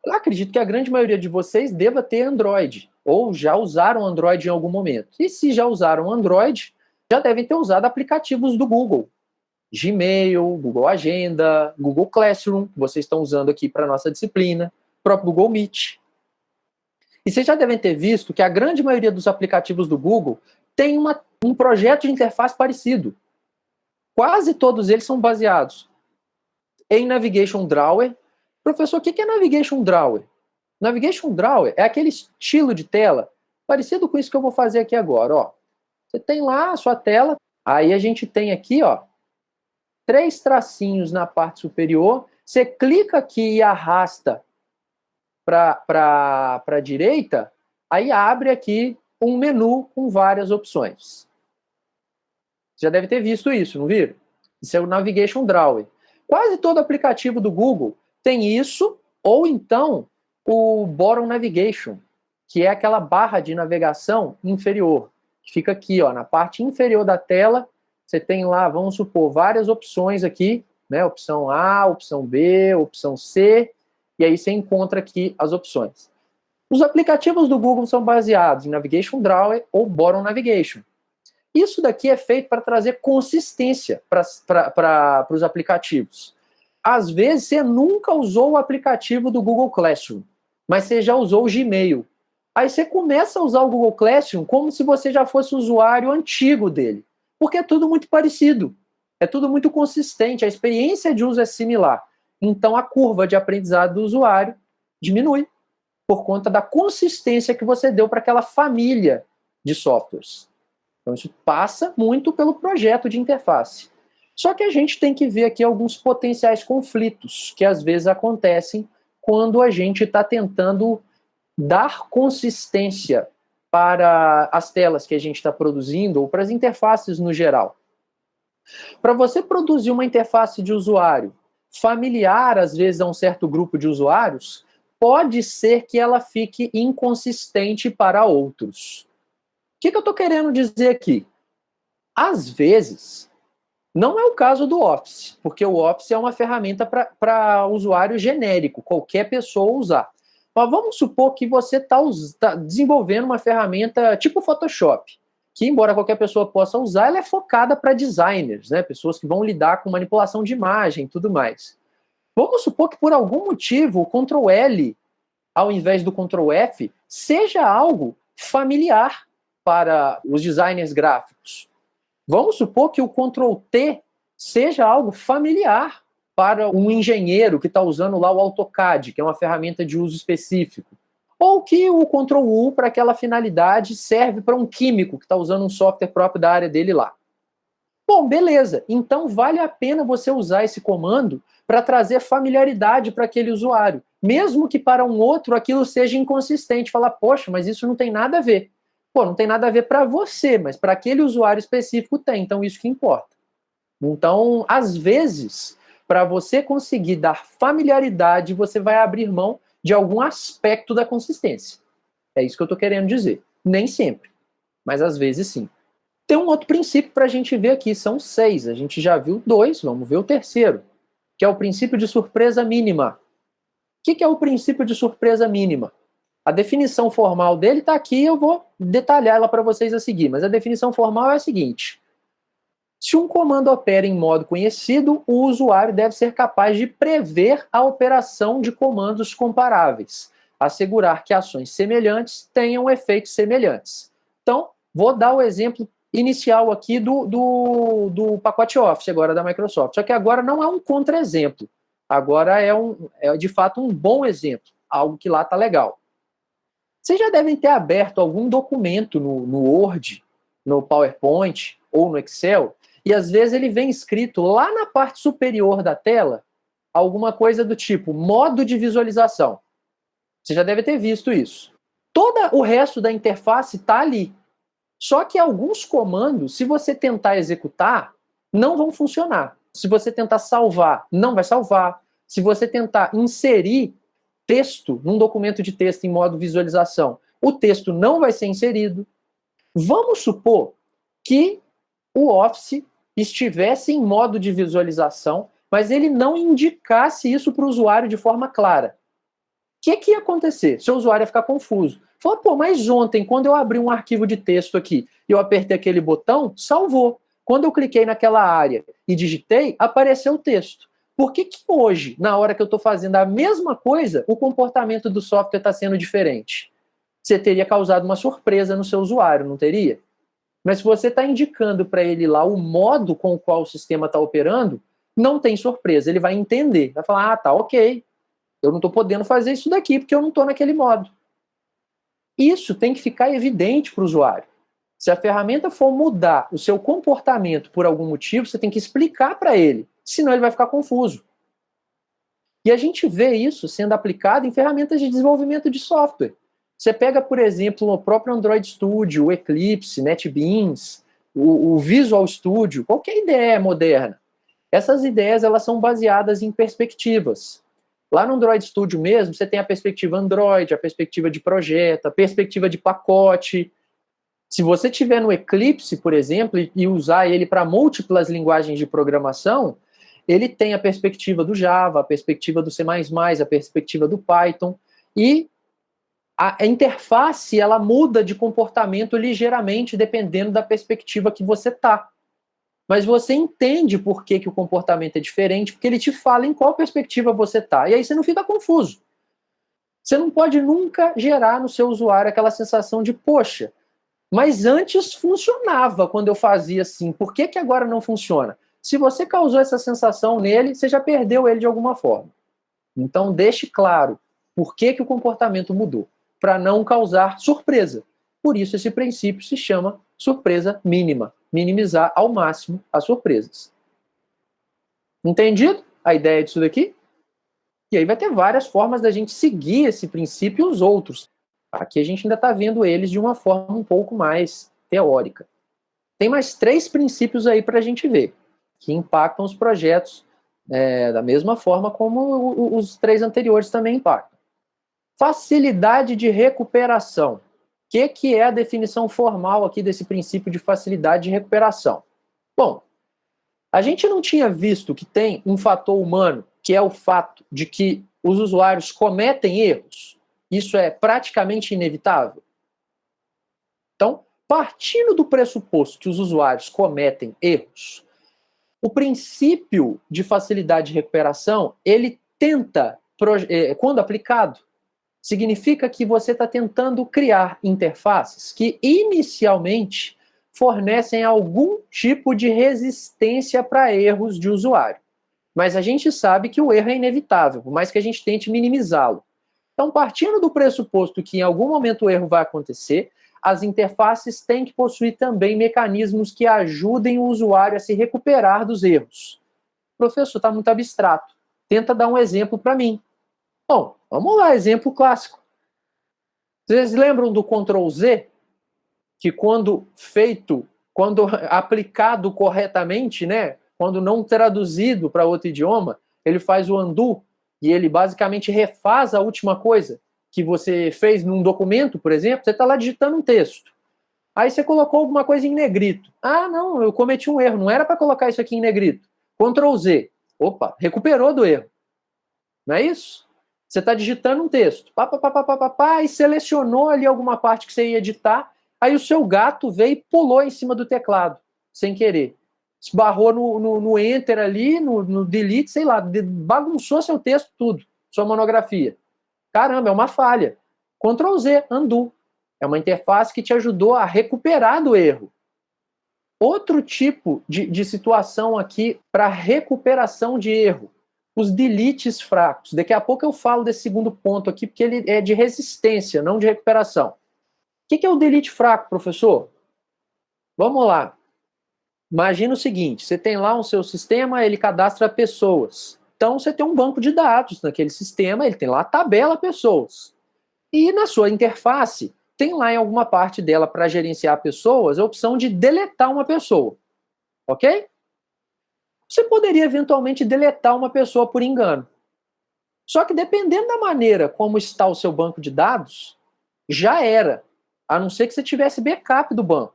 Speaker 1: Eu acredito que a grande maioria de vocês deva ter Android, ou já usaram Android em algum momento. E se já usaram Android, já devem ter usado aplicativos do Google. Gmail, Google Agenda, Google Classroom, que vocês estão usando aqui para a nossa disciplina, próprio Google Meet. E vocês já devem ter visto que a grande maioria dos aplicativos do Google tem um projeto de interface parecido. Quase todos eles são baseados em Navigation Drawer. Professor, o que é Navigation Drawer? Navigation Drawer é aquele estilo de tela parecido com isso que eu vou fazer aqui agora. Ó. Você tem lá a sua tela, aí a gente tem aqui, ó, 3 tracinhos na parte superior. Você clica aqui e arrasta para a direita, aí abre aqui um menu com várias opções. Você já deve ter visto isso, não viram? Isso é o Navigation Drawer. Quase todo aplicativo do Google tem isso, ou então o Bottom Navigation, que é aquela barra de navegação inferior, que fica aqui, ó, na parte inferior da tela. Você tem lá, vamos supor, várias opções aqui, né? Opção A, opção B, opção C, e aí você encontra aqui as opções. Os aplicativos do Google são baseados em Navigation Drawer ou Bottom Navigation. Isso daqui é feito para trazer consistência para os aplicativos. Às vezes, você nunca usou o aplicativo do Google Classroom, mas você já usou o Gmail. Aí você começa a usar o Google Classroom como se você já fosse usuário antigo dele, porque é tudo muito parecido, é tudo muito consistente, a experiência de uso é similar. Então, a curva de aprendizado do usuário diminui por conta da consistência que você deu para aquela família de softwares. Então, isso passa muito pelo projeto de interface. Só que a gente tem que ver aqui alguns potenciais conflitos que às vezes acontecem quando a gente está tentando dar consistência para as telas que a gente está produzindo ou para as interfaces no geral. Para você produzir uma interface de usuário familiar, às vezes, a um certo grupo de usuários, pode ser que ela fique inconsistente para outros. O que eu estou querendo dizer aqui? Às vezes, não é o caso do Office, porque o Office é uma ferramenta para usuário genérico, qualquer pessoa usar. Mas vamos supor que você está desenvolvendo uma ferramenta tipo Photoshop, que, embora qualquer pessoa possa usar, ela é focada para designers, né? Pessoas que vão lidar com manipulação de imagem e tudo mais. Vamos supor que, por algum motivo, o Ctrl L, ao invés do Ctrl F, seja algo familiar para os designers gráficos. Vamos supor que o Ctrl T seja algo familiar para um engenheiro que está usando lá o AutoCAD, que é uma ferramenta de uso específico. Ou que o Ctrl U, para aquela finalidade, serve para um químico que está usando um software próprio da área dele lá. Bom, beleza. Então vale a pena você usar esse comando para trazer familiaridade para aquele usuário. Mesmo que para um outro aquilo seja inconsistente. Falar, poxa, mas isso não tem nada a ver. Pô, não tem nada a ver para você, mas para aquele usuário específico tem. Então isso que importa. Então, às vezes, para você conseguir dar familiaridade, você vai abrir mão de algum aspecto da consistência. É isso que eu estou querendo dizer. Nem sempre, mas às vezes sim. Tem um outro princípio para a gente ver aqui, são 6. A gente já viu 2, vamos ver o terceiro, que é o princípio de surpresa mínima. O que é o princípio de surpresa mínima? A definição formal dele está aqui, eu vou detalhar ela para vocês a seguir, mas a definição formal é a seguinte: se um comando opera em modo conhecido, o usuário deve ser capaz de prever a operação de comandos comparáveis, assegurar que ações semelhantes tenham efeitos semelhantes. Então, vou dar o exemplo inicial aqui do pacote Office agora da Microsoft. Só que agora não é um contra-exemplo. Agora é de fato um bom exemplo. Algo que lá está legal. Vocês já devem ter aberto algum documento no Word, no PowerPoint ou no Excel, e às vezes ele vem escrito lá na parte superior da tela alguma coisa do tipo modo de visualização. Você já deve ter visto isso. Todo o resto da interface está ali. Só que alguns comandos, se você tentar executar, não vão funcionar. Se você tentar salvar, não vai salvar. Se você tentar inserir texto num documento de texto em modo visualização, o texto não vai ser inserido. Vamos supor que o Office estivesse em modo de visualização, mas ele não indicasse isso para o usuário de forma clara. O que ia acontecer? Seu usuário ia ficar confuso. Falou, pô, mas ontem, quando eu abri um arquivo de texto aqui e eu apertei aquele botão, salvou. Quando eu cliquei naquela área e digitei, apareceu o texto. Por que que hoje, na hora que eu estou fazendo a mesma coisa, o comportamento do software está sendo diferente? Você teria causado uma surpresa no seu usuário, não teria? Mas se você está indicando para ele lá o modo com o qual o sistema está operando, não tem surpresa. Ele vai entender, vai falar, ah, tá, ok, eu não estou podendo fazer isso daqui porque eu não estou naquele modo. Isso tem que ficar evidente para o usuário. Se a ferramenta for mudar o seu comportamento por algum motivo, você tem que explicar para ele, senão ele vai ficar confuso. E a gente vê isso sendo aplicado em ferramentas de desenvolvimento de software. Você pega, por exemplo, o próprio Android Studio, o Eclipse, NetBeans, o Visual Studio, qualquer ideia moderna. Essas ideias elas são baseadas em perspectivas. Lá no Android Studio mesmo, você tem a perspectiva Android, a perspectiva de projeto, a perspectiva de pacote. Se você tiver no Eclipse, por exemplo, e usar ele para múltiplas linguagens de programação, ele tem a perspectiva do Java, a perspectiva do C++, a perspectiva do Python, e a interface ela muda de comportamento ligeiramente dependendo da perspectiva que você está. Mas você entende por que, que o comportamento é diferente, porque ele te fala em qual perspectiva você está. E aí você não fica confuso. Você não pode nunca gerar no seu usuário aquela sensação de, poxa, mas antes funcionava quando eu fazia assim, por que, que agora não funciona? Se você causou essa sensação nele, você já perdeu ele de alguma forma. Então deixe claro por que, que o comportamento mudou, para não causar surpresa. Por isso esse princípio se chama surpresa mínima, minimizar ao máximo as surpresas. Entendido a ideia disso daqui? E aí vai ter várias formas da gente seguir esse princípio e os outros. Aqui a gente ainda está vendo eles de uma forma um pouco mais teórica. Tem mais 3 princípios aí para a gente ver, que impactam os projetos da mesma forma como os 3 anteriores também impactam. Facilidade de recuperação. O que é a definição formal aqui desse princípio de facilidade de recuperação? Bom, a gente não tinha visto que tem um fator humano, que é o fato de que os usuários cometem erros. Isso é praticamente inevitável. Então, partindo do pressuposto que os usuários cometem erros, o princípio de facilidade de recuperação, ele tenta, quando aplicado, significa que você está tentando criar interfaces que inicialmente fornecem algum tipo de resistência para erros de usuário. Mas a gente sabe que o erro é inevitável, por mais que a gente tente minimizá-lo. Então, partindo do pressuposto que em algum momento o erro vai acontecer, as interfaces têm que possuir também mecanismos que ajudem o usuário a se recuperar dos erros. Professor, está muito abstrato. Tenta dar um exemplo para mim. Bom, vamos lá, exemplo clássico. Vocês lembram do Ctrl Z? Que quando feito, quando aplicado corretamente, né, quando não traduzido para outro idioma, ele faz o undo e ele basicamente refaz a última coisa que você fez num documento, por exemplo. Você está lá digitando um texto. Aí você colocou alguma coisa em negrito. Ah, não, eu cometi um erro, não era para colocar isso aqui em negrito. Ctrl Z. Opa, recuperou do erro. Não é isso? Você está digitando um texto, e selecionou ali alguma parte que você ia editar, aí o seu gato veio e pulou em cima do teclado, sem querer. Esbarrou no Enter ali, no Delete, sei lá, bagunçou seu texto tudo, sua monografia. Caramba, é uma falha. Ctrl Z, undo. É uma interface que te ajudou a recuperar do erro. Outro tipo de situação aqui para recuperação de erro. Os deletes fracos. Daqui a pouco eu falo desse segundo ponto aqui, porque ele é de resistência, não de recuperação. O que é o delete fraco, professor? Vamos lá. Imagina o seguinte, você tem lá o seu sistema, ele cadastra pessoas. Então você tem um banco de dados naquele sistema, ele tem lá a tabela pessoas. E na sua interface, tem lá em alguma parte dela para gerenciar pessoas a opção de deletar uma pessoa. Ok? Você poderia eventualmente deletar uma pessoa por engano. Só que dependendo da maneira como está o seu banco de dados, já era. A não ser que você tivesse backup do banco.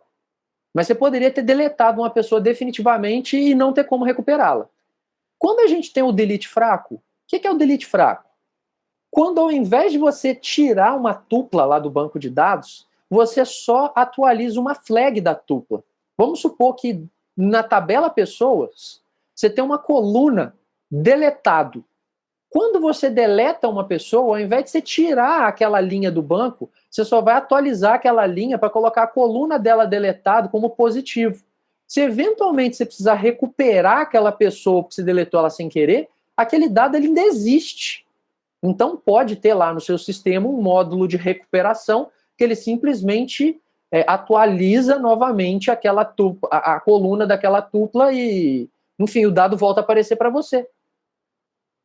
Speaker 1: Mas você poderia ter deletado uma pessoa definitivamente e não ter como recuperá-la. Quando a gente tem o delete fraco, o que é o delete fraco? Quando ao invés de você tirar uma tupla lá do banco de dados, você só atualiza uma flag da tupla. Vamos supor que na tabela pessoas, você tem uma coluna deletado. Quando você deleta uma pessoa, ao invés de você tirar aquela linha do banco, você só vai atualizar aquela linha para colocar a coluna dela deletado como positivo. Se eventualmente você precisar recuperar aquela pessoa porque você deletou ela sem querer, aquele dado ele ainda existe. Então pode ter lá no seu sistema um módulo de recuperação que ele simplesmente atualiza novamente aquela tupla, a coluna daquela tupla e, enfim, o dado volta a aparecer para você.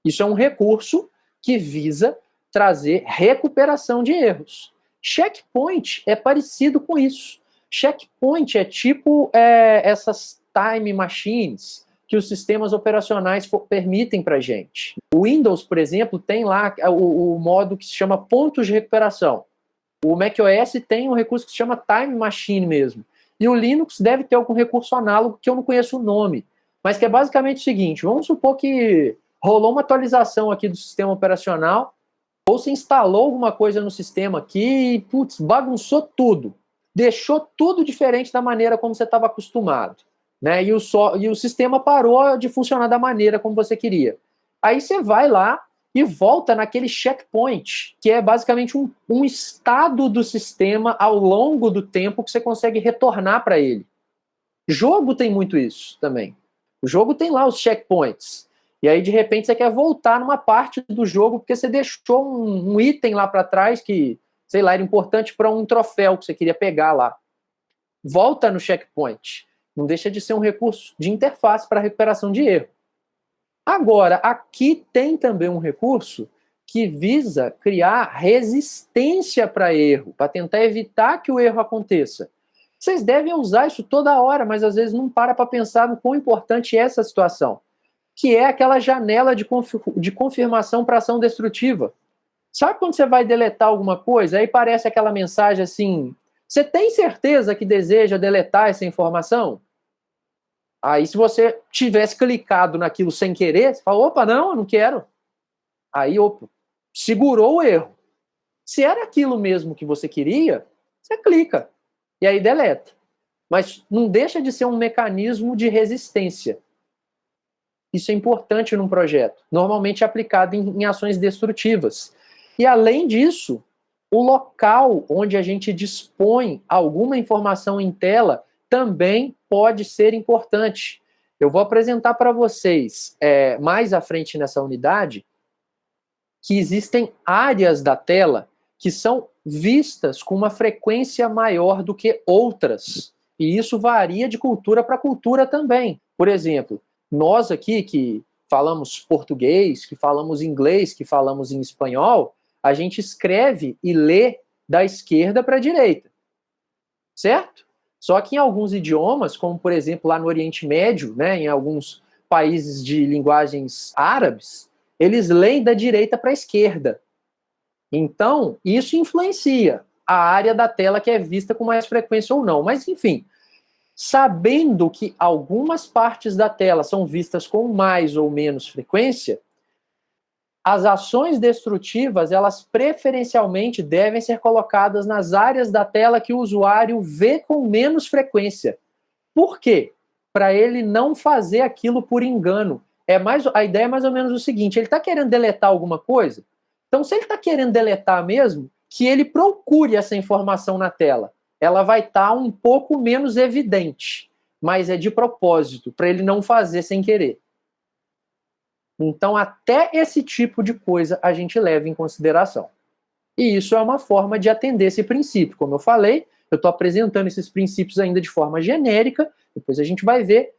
Speaker 1: Isso é um recurso que visa trazer recuperação de erros. Checkpoint é parecido com isso. Checkpoint é tipo essas time machines que os sistemas operacionais permitem para a gente. O Windows, por exemplo, tem lá o modo que se chama pontos de recuperação. O macOS tem um recurso que se chama time machine mesmo. E o Linux deve ter algum recurso análogo que eu não conheço o nome, mas que é basicamente o seguinte: vamos supor que rolou uma atualização aqui do sistema operacional, ou você instalou alguma coisa no sistema aqui e, putz, bagunçou tudo. Deixou tudo diferente da maneira como você estava acostumado. Né? E o sistema parou de funcionar da maneira como você queria. Aí você vai lá e volta naquele checkpoint, que é basicamente um estado do sistema ao longo do tempo que você consegue retornar para ele. Jogo tem muito isso também. O jogo tem lá os checkpoints. E aí, de repente, você quer voltar numa parte do jogo porque você deixou um item lá para trás que, sei lá, era importante para um troféu que você queria pegar lá. Volta no checkpoint. Não deixa de ser um recurso de interface para recuperação de erro. Agora, aqui tem também um recurso que visa criar resistência para erro, para tentar evitar que o erro aconteça. Vocês devem usar isso toda hora, mas às vezes não para pensar no quão importante é essa situação, que é aquela janela de confirmação para ação destrutiva. Sabe quando você vai deletar alguma coisa, aí parece aquela mensagem assim: você tem certeza que deseja deletar essa informação? Aí, se você tivesse clicado naquilo sem querer, você fala: opa, não, eu não quero. Aí, opa, segurou o erro. Se era aquilo mesmo que você queria, você clica e aí deleta. Mas não deixa de ser um mecanismo de resistência. Isso é importante num projeto, normalmente aplicado em ações destrutivas. E, além disso, o local onde a gente dispõe alguma informação em tela também pode ser importante. Eu vou apresentar para vocês, mais à frente nessa unidade, que existem áreas da tela que são vistas com uma frequência maior do que outras. E isso varia de cultura para cultura também. Por exemplo, nós aqui que falamos português, que falamos inglês, que falamos em espanhol, a gente escreve e lê da esquerda para a direita. Certo? Só que em alguns idiomas, como por exemplo lá no Oriente Médio, né, em alguns países de linguagens árabes, eles leem da direita para a esquerda. Então, isso influencia a área da tela que é vista com mais frequência ou não. Mas, enfim, sabendo que algumas partes da tela são vistas com mais ou menos frequência, as ações destrutivas, elas preferencialmente devem ser colocadas nas áreas da tela que o usuário vê com menos frequência. Por quê? Para ele não fazer aquilo por engano. A ideia é mais ou menos o seguinte: ele está querendo deletar alguma coisa? Então, se ele está querendo deletar mesmo, que ele procure essa informação na tela. Ela vai estar um pouco menos evidente, mas é de propósito, para ele não fazer sem querer. Então, até esse tipo de coisa a gente leva em consideração. E isso é uma forma de atender esse princípio. Como eu falei, eu estou apresentando esses princípios ainda de forma genérica, depois a gente vai ver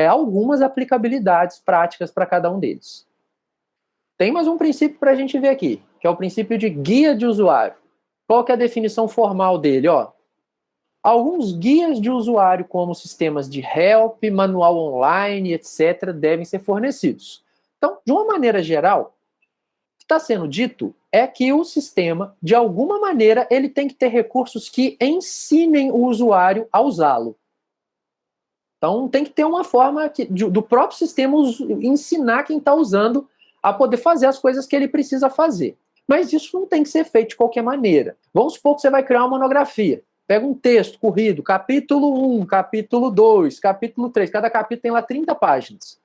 Speaker 1: algumas aplicabilidades práticas para cada um deles. Tem mais um princípio para a gente ver aqui, que é o princípio de guia de usuário. Qual que é a definição formal dele? Alguns guias de usuário, como sistemas de help, manual online, etc., devem ser fornecidos. Então, de uma maneira geral, o que está sendo dito é que o sistema, de alguma maneira, ele tem que ter recursos que ensinem o usuário a usá-lo. Então, tem que ter uma forma do próprio sistema ensinar quem está usando a poder fazer as coisas que ele precisa fazer. Mas isso não tem que ser feito de qualquer maneira. Vamos supor que você vai criar uma monografia. Pega um texto corrido, capítulo 1, capítulo 2, capítulo 3, cada capítulo tem lá 30 páginas.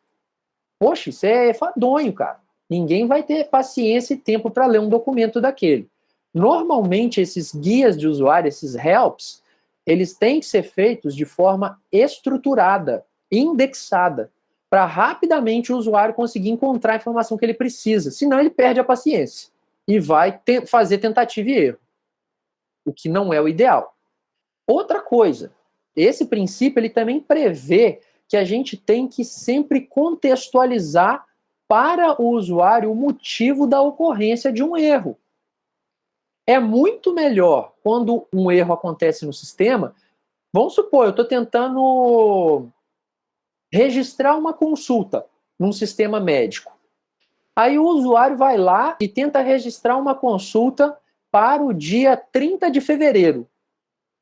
Speaker 1: Poxa, isso é enfadonho, cara. Ninguém vai ter paciência e tempo para ler um documento daquele. Normalmente, esses guias de usuário, esses helps, eles têm que ser feitos de forma estruturada, indexada, para rapidamente o usuário conseguir encontrar a informação que ele precisa. Senão, ele perde a paciência e vai fazer tentativa e erro, o que não é o ideal. Outra coisa, esse princípio ele também prevê que a gente tem que sempre contextualizar para o usuário o motivo da ocorrência de um erro. É muito melhor quando um erro acontece no sistema. Vamos supor, eu estou tentando registrar uma consulta num sistema médico. Aí o usuário vai lá e tenta registrar uma consulta para o dia 30 de fevereiro,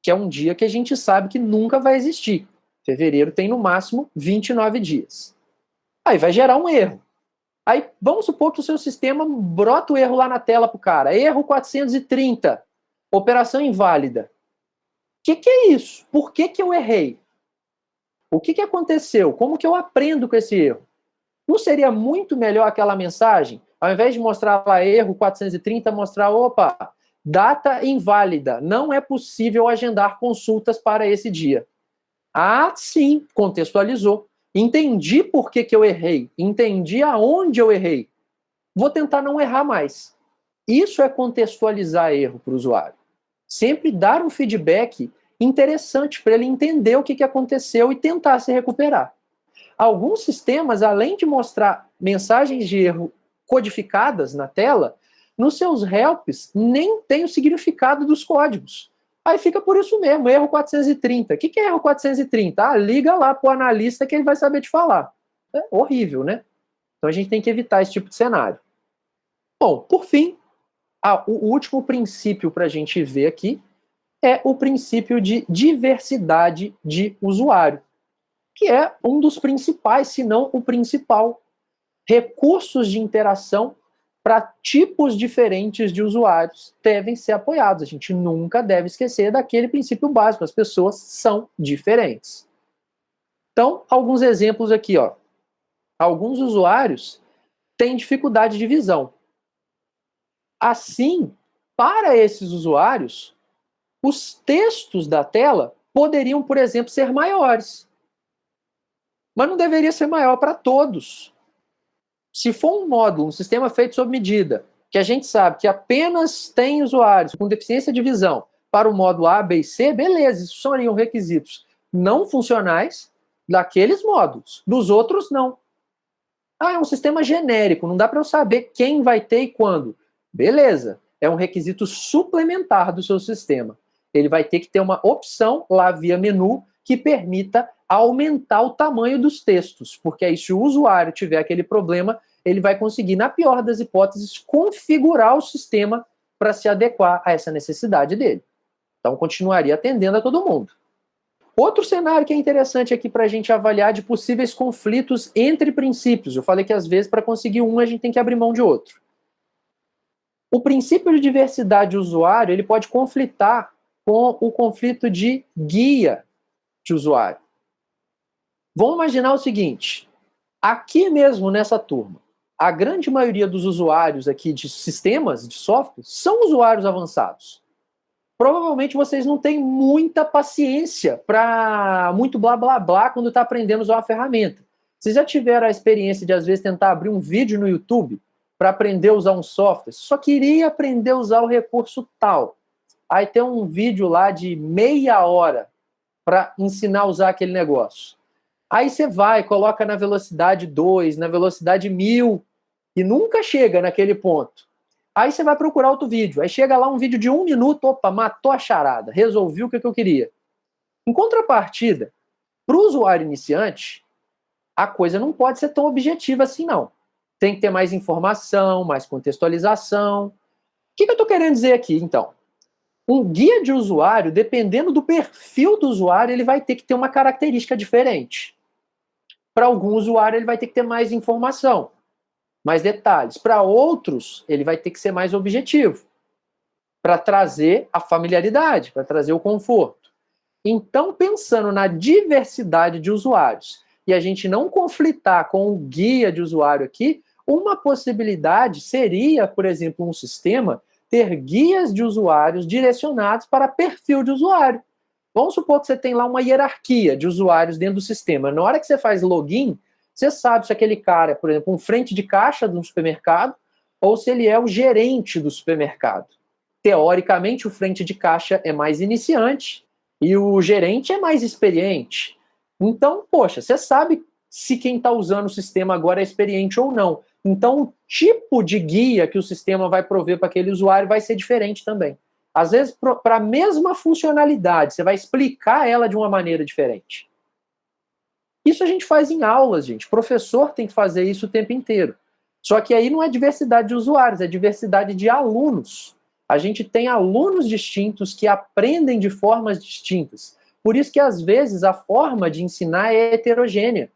Speaker 1: que é um dia que a gente sabe que nunca vai existir. Fevereiro tem no máximo 29 dias. Aí vai gerar um erro. Aí vamos supor que o seu sistema brota o erro lá na tela para o cara. Erro 430. Operação inválida. O que é isso? Por que eu errei? O que aconteceu? Como que eu aprendo com esse erro? Não seria muito melhor aquela mensagem, ao invés de mostrar lá erro 430, mostrar, opa, data inválida, não é possível agendar consultas para esse dia. Ah, sim, contextualizou. Entendi por que eu errei, entendi aonde eu errei. Vou tentar não errar mais. Isso é contextualizar erro para o usuário. Sempre dar um feedback interessante para ele entender o que aconteceu e tentar se recuperar. Alguns sistemas, além de mostrar mensagens de erro codificadas na tela, nos seus helps nem tem o significado dos códigos. Aí fica por isso mesmo, erro 430. O que é erro 430? Ah, liga lá para o analista que ele vai saber te falar. É horrível, né? Então a gente tem que evitar esse tipo de cenário. Bom, por fim, o último princípio para a gente ver aqui é o princípio de diversidade de usuário, que é um dos principais, se não o principal, recursos de interação para tipos diferentes de usuários devem ser apoiados. A gente nunca deve esquecer daquele princípio básico, as pessoas são diferentes. Então, alguns exemplos aqui, ó. Alguns usuários têm dificuldade de visão. Assim, para esses usuários, os textos da tela poderiam, por exemplo, ser maiores. Mas não deveria ser maior para todos. Se for um módulo, um sistema feito sob medida, que a gente sabe que apenas tem usuários com deficiência de visão para o módulo A, B e C, beleza, isso seriam requisitos não funcionais daqueles módulos. Dos outros, não. Ah, é um sistema genérico, não dá para eu saber quem vai ter e quando. Beleza, é um requisito suplementar do seu sistema. Ele vai ter que ter uma opção lá via menu que permita aumentar o tamanho dos textos, porque aí se o usuário tiver aquele problema, ele vai conseguir, na pior das hipóteses, configurar o sistema para se adequar a essa necessidade dele. Então, continuaria atendendo a todo mundo. Outro cenário que é interessante aqui para a gente avaliar de possíveis conflitos entre princípios. Eu falei que às vezes para conseguir um a gente tem que abrir mão de outro. O princípio de diversidade de usuário ele pode conflitar com o conflito de guia de usuário. Vamos imaginar o seguinte, aqui mesmo nessa turma, a grande maioria dos usuários aqui de sistemas, de software, são usuários avançados. Provavelmente vocês não têm muita paciência para muito blá blá blá quando está aprendendo a usar uma ferramenta. Vocês já tiveram a experiência de às vezes tentar abrir um vídeo no YouTube para aprender a usar um software? Só queria aprender a usar o recurso tal. Aí tem um vídeo lá de meia hora para ensinar a usar aquele negócio. Aí você vai, coloca na velocidade 2, na velocidade 1000 e nunca chega naquele ponto. Aí você vai procurar outro vídeo. Aí chega lá um vídeo de 1 minuto, opa, matou a charada, resolvi o que eu queria. Em contrapartida, para o usuário iniciante, a coisa não pode ser tão objetiva assim, não. Tem que ter mais informação, mais contextualização. O que eu estou querendo dizer aqui, então? Um guia de usuário, dependendo do perfil do usuário, ele vai ter que ter uma característica diferente. Para algum usuário, ele vai ter que ter mais informação, mais detalhes. Para outros, ele vai ter que ser mais objetivo. para trazer a familiaridade, para trazer o conforto. Então, pensando na diversidade de usuários e a gente não conflitar com o guia de usuário aqui, uma possibilidade seria, por exemplo, um sistema ter guias de usuários direcionados para perfil de usuário. Vamos supor que você tem lá uma hierarquia de usuários dentro do sistema. Na hora que você faz login, você sabe se aquele cara é, por exemplo, um frente de caixa de um supermercado ou se ele é o gerente do supermercado. Teoricamente, o frente de caixa é mais iniciante e o gerente é mais experiente. Então, poxa, você sabe se quem está usando o sistema agora é experiente ou não. Então, o tipo de guia que o sistema vai prover para aquele usuário vai ser diferente também. Às vezes, para a mesma funcionalidade, você vai explicar ela de uma maneira diferente. Isso a gente faz em aulas, gente. O professor tem que fazer isso o tempo inteiro. Só que aí não é diversidade de usuários, é diversidade de alunos. A gente tem alunos distintos que aprendem de formas distintas. Por isso que, às vezes, a forma de ensinar é heterogênea.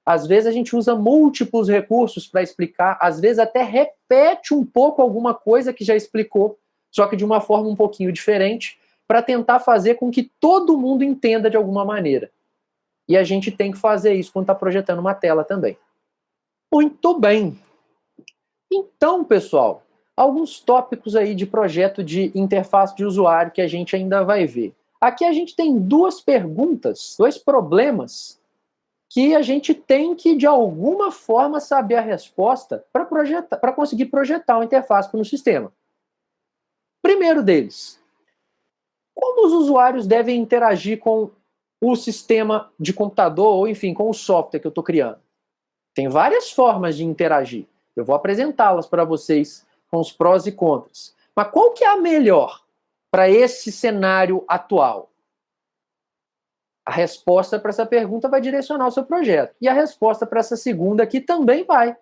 Speaker 1: Às vezes, a gente usa múltiplos recursos para explicar, às vezes, até repete um pouco alguma coisa que já explicou, só que de uma forma um pouquinho diferente, para tentar fazer com que todo mundo entenda de alguma maneira. E a gente tem que fazer isso quando está projetando uma tela também. Muito bem. Então, pessoal, alguns tópicos aí de projeto de interface de usuário que a gente ainda vai ver. Aqui a gente tem duas perguntas, dois problemas que a gente tem que, de alguma forma, saber a resposta para conseguir projetar uma interface no sistema. Primeiro deles, como os usuários devem interagir com o sistema de computador, ou enfim, com o software que eu estou criando? Tem várias formas de interagir. Eu vou apresentá-las para vocês com os prós e contras. Mas qual que é a melhor para esse cenário atual? A resposta para essa pergunta vai direcionar o seu projeto. E a resposta para essa segunda aqui também vai,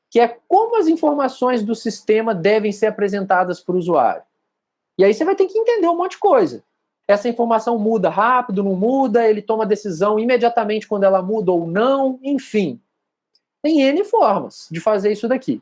Speaker 1: que é como as informações do sistema devem ser apresentadas para o usuário. E aí você vai ter que entender um monte de coisa. Essa informação muda rápido, não muda, ele toma decisão imediatamente quando ela muda ou não, enfim. Tem N formas de fazer isso daqui.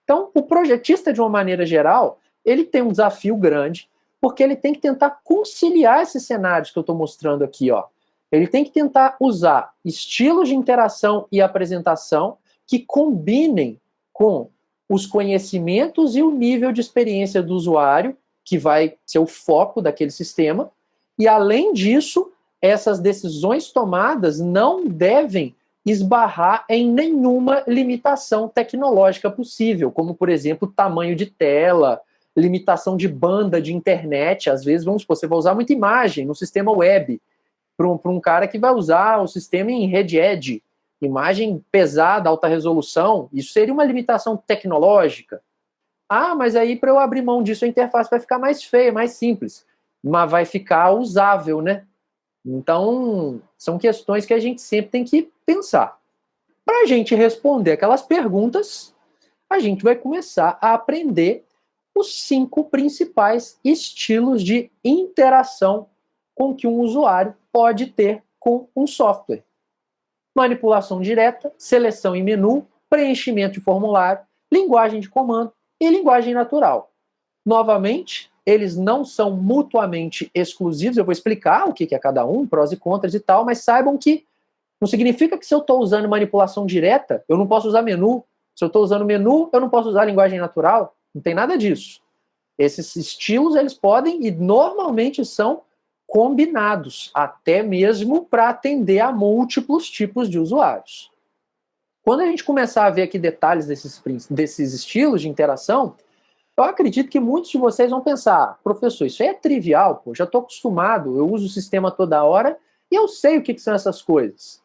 Speaker 1: Então, o projetista, de uma maneira geral, ele tem um desafio grande, porque ele tem que tentar conciliar esses cenários que eu estou mostrando aqui, ó. Ele tem que tentar usar estilos de interação e apresentação que combinem com os conhecimentos e o nível de experiência do usuário, que vai ser o foco daquele sistema, e, além disso, essas decisões tomadas não devem esbarrar em nenhuma limitação tecnológica possível, como, por exemplo, tamanho de tela, limitação de banda de internet. Às vezes, vamos supor, você vai usar muita imagem no sistema web, para um cara que vai usar o sistema em rede edge, imagem pesada, alta resolução, isso seria uma limitação tecnológica. Ah, mas aí para eu abrir mão disso a interface vai ficar mais feia, mais simples, mas vai ficar usável, né? Então, são questões que a gente sempre tem que pensar. Para a gente responder aquelas perguntas, a gente vai começar a aprender os 5 principais estilos de interação com que um usuário pode ter com um software. Manipulação direta, seleção em menu, preenchimento de formulário, linguagem de comando e linguagem natural. Novamente, eles não são mutuamente exclusivos, eu vou explicar o que é cada um, prós e contras e tal, mas saibam que não significa que se eu estou usando manipulação direta, eu não posso usar menu. Se eu estou usando menu, eu não posso usar linguagem natural. Não tem nada disso. Esses estilos, eles podem e normalmente são combinados, até mesmo para atender a múltiplos tipos de usuários. Quando a gente começar a ver aqui detalhes desses estilos de interação, eu acredito que muitos de vocês vão pensar, professor, isso aí é trivial, pô, já estou acostumado, eu uso o sistema toda hora e eu sei o que são essas coisas.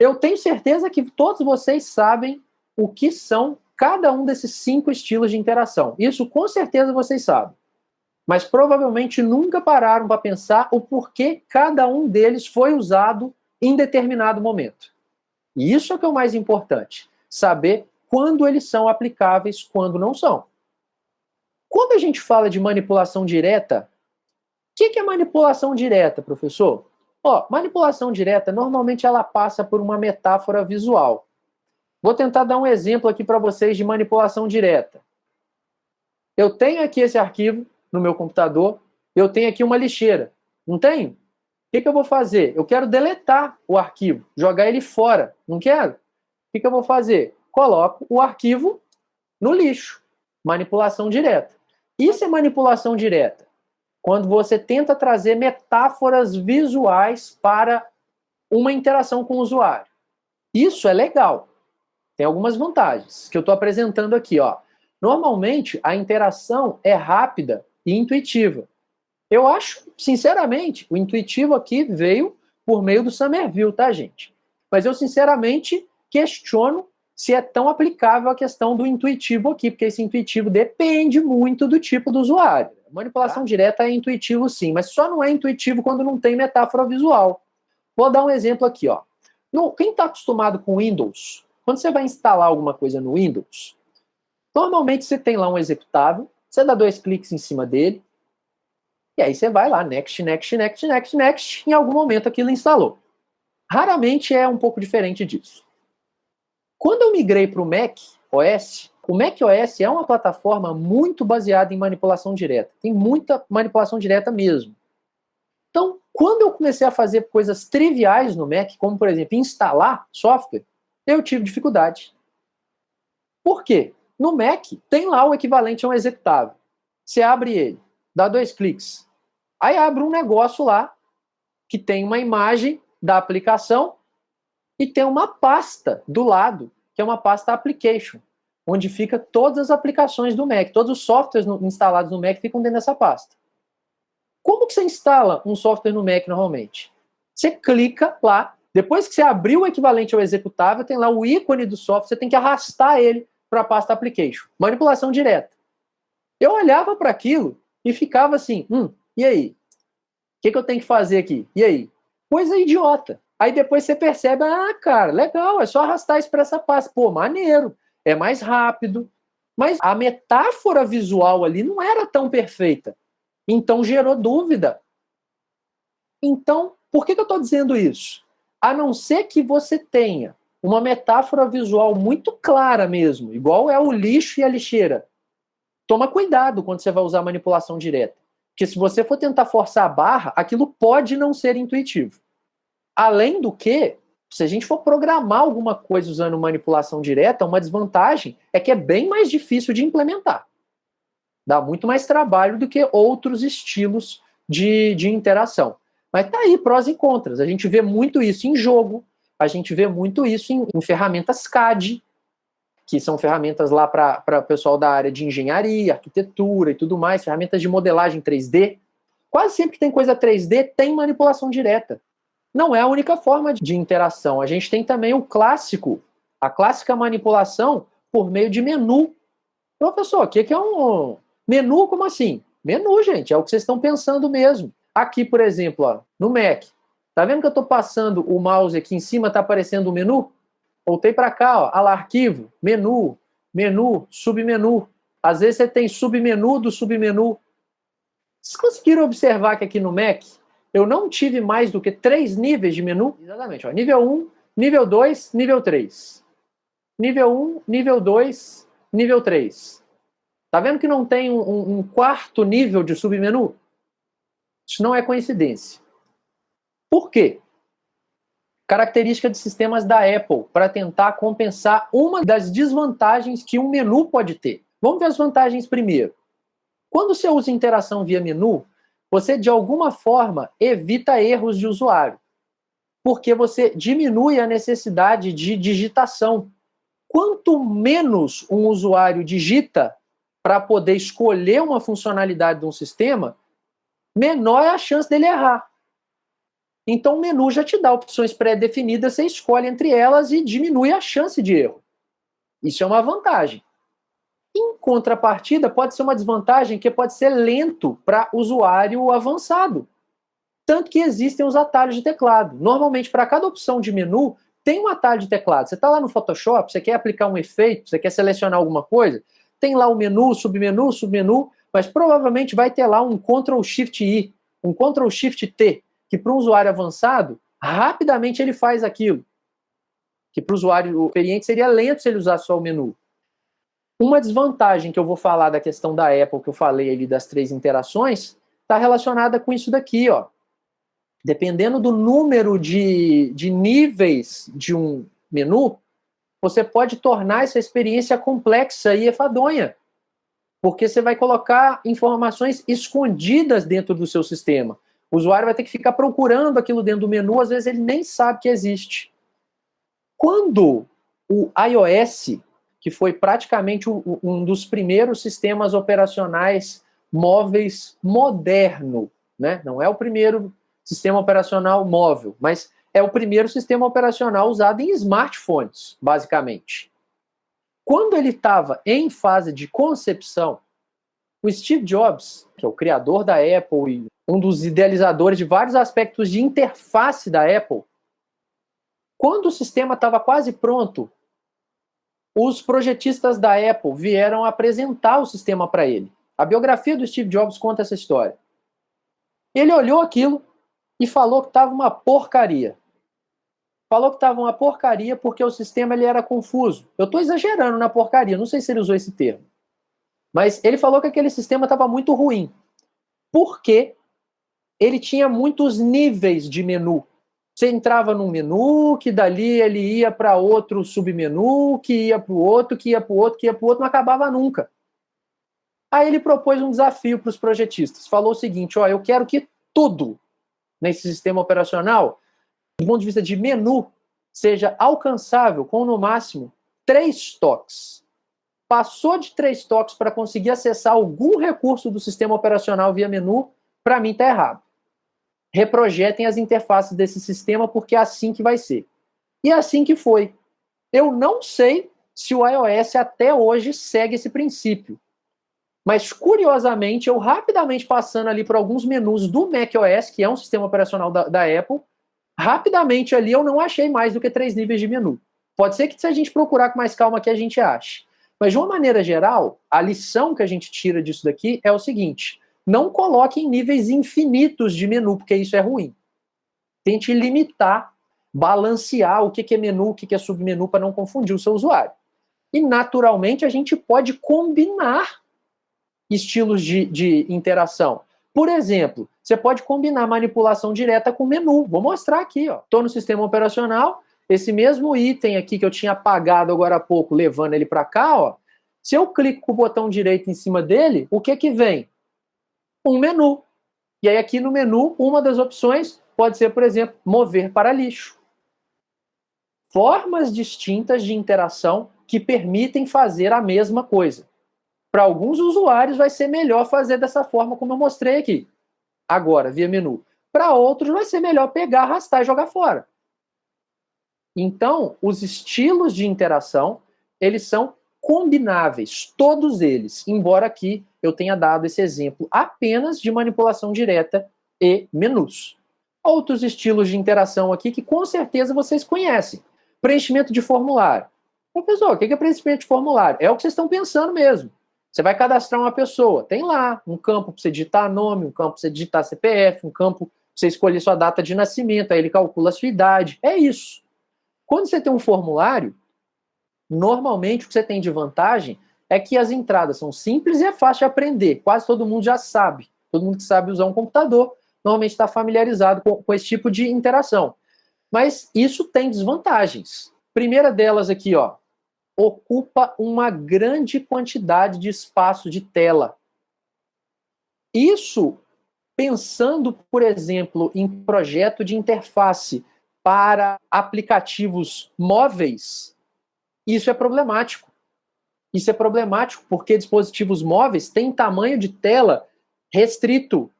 Speaker 1: Eu tenho certeza que todos vocês sabem o que são cada um desses 5 estilos de interação. Isso com certeza vocês sabem. Mas provavelmente nunca pararam para pensar o porquê cada um deles foi usado em determinado momento. E isso é o que é o mais importante, saber quando eles são aplicáveis, quando não são. Quando a gente fala de manipulação direta, o que é manipulação direta, professor? Manipulação direta, normalmente ela passa por uma metáfora visual. Vou tentar dar um exemplo aqui para vocês de manipulação direta. Eu tenho aqui esse arquivo no meu computador, eu tenho aqui uma lixeira. Não tenho? O que eu vou fazer? Eu quero deletar o arquivo, jogar ele fora. Não quero? O que eu vou fazer? Coloco o arquivo no lixo. Manipulação direta. Isso é manipulação direta. Quando você tenta trazer metáforas visuais para uma interação com o usuário. Isso é legal. Tem algumas vantagens que eu estou apresentando aqui. Ó. Normalmente, a interação é rápida e intuitiva. Eu acho, sinceramente, o intuitivo aqui veio por meio do Somerville, tá, gente? Mas eu, sinceramente, questiono se é tão aplicável a questão do intuitivo aqui, porque esse intuitivo depende muito do tipo do usuário. Manipulação direta é intuitivo, sim, mas só não é intuitivo quando não tem metáfora visual. Vou dar um exemplo aqui, ó. Quem está acostumado com Windows, quando você vai instalar alguma coisa no Windows, normalmente você tem lá um executável, você dá 2 cliques em cima dele, e aí você vai lá, next, next, next, next, next, em algum momento aquilo instalou. Raramente é um pouco diferente disso. Quando eu migrei para o Mac OS, o Mac OS é uma plataforma muito baseada em manipulação direta. Tem muita manipulação direta mesmo. Então, quando eu comecei a fazer coisas triviais no Mac, como, por exemplo, instalar software, eu tive dificuldade. Por quê? No Mac, tem lá o equivalente a um executável. Você abre ele, dá 2 cliques. Aí abre um negócio lá, que tem uma imagem da aplicação e tem uma pasta do lado, que é uma pasta application, onde fica todas as aplicações do Mac. Todos os softwares instalados no Mac ficam dentro dessa pasta. Como que você instala um software no Mac normalmente? Você clica lá, depois que você abriu o equivalente ao executável, tem lá o ícone do software, você tem que arrastar ele para a pasta application. Manipulação direta. Eu olhava para aquilo e ficava assim, e aí? O que eu tenho que fazer aqui? E aí? Coisa idiota. Aí depois você percebe, cara, legal, é só arrastar isso para essa pasta. Pô, maneiro, é mais rápido. Mas a metáfora visual ali não era tão perfeita. Então gerou dúvida. Então, por que eu estou dizendo isso? A não ser que você tenha uma metáfora visual muito clara mesmo, igual é o lixo e a lixeira. Toma cuidado quando você vai usar manipulação direta. Porque se você for tentar forçar a barra, aquilo pode não ser intuitivo. Além do que, se a gente for programar alguma coisa usando manipulação direta, uma desvantagem é que é bem mais difícil de implementar. Dá muito mais trabalho do que outros estilos de interação. Mas tá aí, prós e contras. A gente vê muito isso em jogo, a gente vê muito isso em ferramentas CAD, que são ferramentas lá para o pessoal da área de engenharia, arquitetura e tudo mais, ferramentas de modelagem 3D. Quase sempre que tem coisa 3D, tem manipulação direta. Não é a única forma de interação. A gente tem também a clássica manipulação por meio de menu. Professor, o que é um menu? Como assim? Menu, gente, é o que vocês estão pensando mesmo. Aqui, por exemplo, ó, no Mac, tá vendo que eu estou passando o mouse aqui em cima, está aparecendo o menu? Voltei para cá, ó, lá, arquivo, menu, menu, submenu. Às vezes você tem submenu do submenu. Vocês conseguiram observar que aqui no Mac eu não tive mais do que 3 níveis de menu? Exatamente, ó, nível 1, nível 2, nível 3. Nível 1, nível 2, nível 3. Tá vendo que não tem um quarto nível de submenu? Isso não é coincidência. Por quê? Característica de sistemas da Apple para tentar compensar uma das desvantagens que um menu pode ter. Vamos ver as vantagens primeiro. Quando você usa interação via menu, você de alguma forma evita erros de usuário, porque você diminui a necessidade de digitação. Quanto menos um usuário digita para poder escolher uma funcionalidade de um sistema, menor é a chance dele errar. Então o menu já te dá opções pré-definidas, você escolhe entre elas e diminui a chance de erro. Isso é uma vantagem. Em contrapartida, pode ser uma desvantagem que pode ser lento para usuário avançado. Tanto que existem os atalhos de teclado. Normalmente, para cada opção de menu, tem um atalho de teclado. Você está lá no Photoshop, você quer aplicar um efeito, você quer selecionar alguma coisa, tem lá o menu, submenu, mas provavelmente vai ter lá um Ctrl-Shift-I, um Ctrl-Shift-T, que para um usuário avançado, rapidamente ele faz aquilo. Que para o usuário experiente seria lento se ele usasse só o menu. Uma desvantagem que eu vou falar da questão da Apple, que eu falei ali das 3 interações, está relacionada com isso daqui, ó. Dependendo do número de níveis de um menu, você pode tornar essa experiência complexa e enfadonha, porque você vai colocar informações escondidas dentro do seu sistema. O usuário vai ter que ficar procurando aquilo dentro do menu, às vezes ele nem sabe que existe. Quando o iOS, que foi praticamente um dos primeiros sistemas operacionais móveis moderno, né? Não é o primeiro sistema operacional móvel, mas é o primeiro sistema operacional usado em smartphones, basicamente. Quando ele estava em fase de concepção, o Steve Jobs, que é o criador da Apple e um dos idealizadores de vários aspectos de interface da Apple, quando o sistema estava quase pronto, os projetistas da Apple vieram apresentar o sistema para ele. A biografia do Steve Jobs conta essa história. Ele olhou aquilo e falou que estava uma porcaria. Falou que estava uma porcaria porque o sistema ele era confuso. Eu estou exagerando na porcaria, não sei se ele usou esse termo. Mas ele falou que aquele sistema estava muito ruim. Porque ele tinha muitos níveis de menu. Você entrava num menu, que dali ele ia para outro submenu, que ia para o outro, que ia para o outro, que ia para o outro, não acabava nunca. Aí ele propôs um desafio para os projetistas. Falou o seguinte, ó, eu quero que tudo nesse sistema operacional, do ponto de vista de menu, seja alcançável com, no máximo, 3 toques. Passou de 3 toques para conseguir acessar algum recurso do sistema operacional via menu, para mim está errado. Reprojetem as interfaces desse sistema, porque é assim que vai ser. E é assim que foi. Eu não sei se o iOS até hoje segue esse princípio. Mas, curiosamente, eu rapidamente passando ali por alguns menus do macOS, que é um sistema operacional da Apple, rapidamente ali eu não achei mais do que 3 níveis de menu. Pode ser que se a gente procurar com mais calma aqui a gente ache. Mas, de uma maneira geral, a lição que a gente tira disso daqui é o seguinte: não coloque em níveis infinitos de menu, porque isso é ruim. Tente limitar, balancear o que é menu, o que é submenu, para não confundir o seu usuário. E, naturalmente, a gente pode combinar estilos de interação. Por exemplo, você pode combinar manipulação direta com menu. Vou mostrar aqui. Estou no sistema operacional, esse mesmo item aqui que eu tinha apagado agora há pouco, levando ele para cá, ó, se eu clico com o botão direito em cima dele, o que vem? Um menu. E aí aqui no menu, uma das opções pode ser, por exemplo, mover para lixo. Formas distintas de interação que permitem fazer a mesma coisa. Para alguns usuários vai ser melhor fazer dessa forma como eu mostrei aqui. Agora, via menu. Para outros vai ser melhor pegar, arrastar e jogar fora. Então, os estilos de interação, eles são combináveis, todos eles, embora aqui eu tenha dado esse exemplo apenas de manipulação direta e menus. Outros estilos de interação aqui que com certeza vocês conhecem. Preenchimento de formulário. Professor, o que é preenchimento de formulário? É o que vocês estão pensando mesmo. Você vai cadastrar uma pessoa, tem lá um campo para você digitar nome, um campo para você digitar CPF, um campo para você escolher sua data de nascimento, aí ele calcula a sua idade. É isso. Quando você tem um formulário, normalmente o que você tem de vantagem é que as entradas são simples e é fácil de aprender. Quase todo mundo já sabe. Todo mundo que sabe usar um computador normalmente está familiarizado com esse tipo de interação. Mas isso tem desvantagens. Primeira delas aqui, ó, ocupa uma grande quantidade de espaço de tela. Isso, pensando, por exemplo, em projeto de interface para aplicativos móveis, isso é problemático. Isso é problemático porque dispositivos móveis têm tamanho de tela restrito.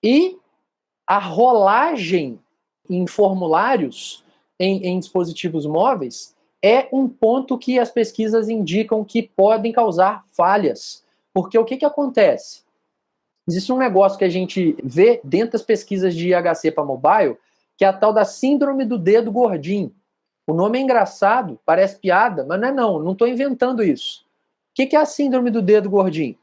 Speaker 1: E a rolagem em formulários em dispositivos móveis é um ponto que as pesquisas indicam que podem causar falhas. Porque o que acontece? Existe um negócio que a gente vê dentro das pesquisas de IHC para mobile, que é a tal da síndrome do dedo gordinho. O nome é engraçado, parece piada, mas não estou inventando isso. O que é a síndrome do dedo gordinho?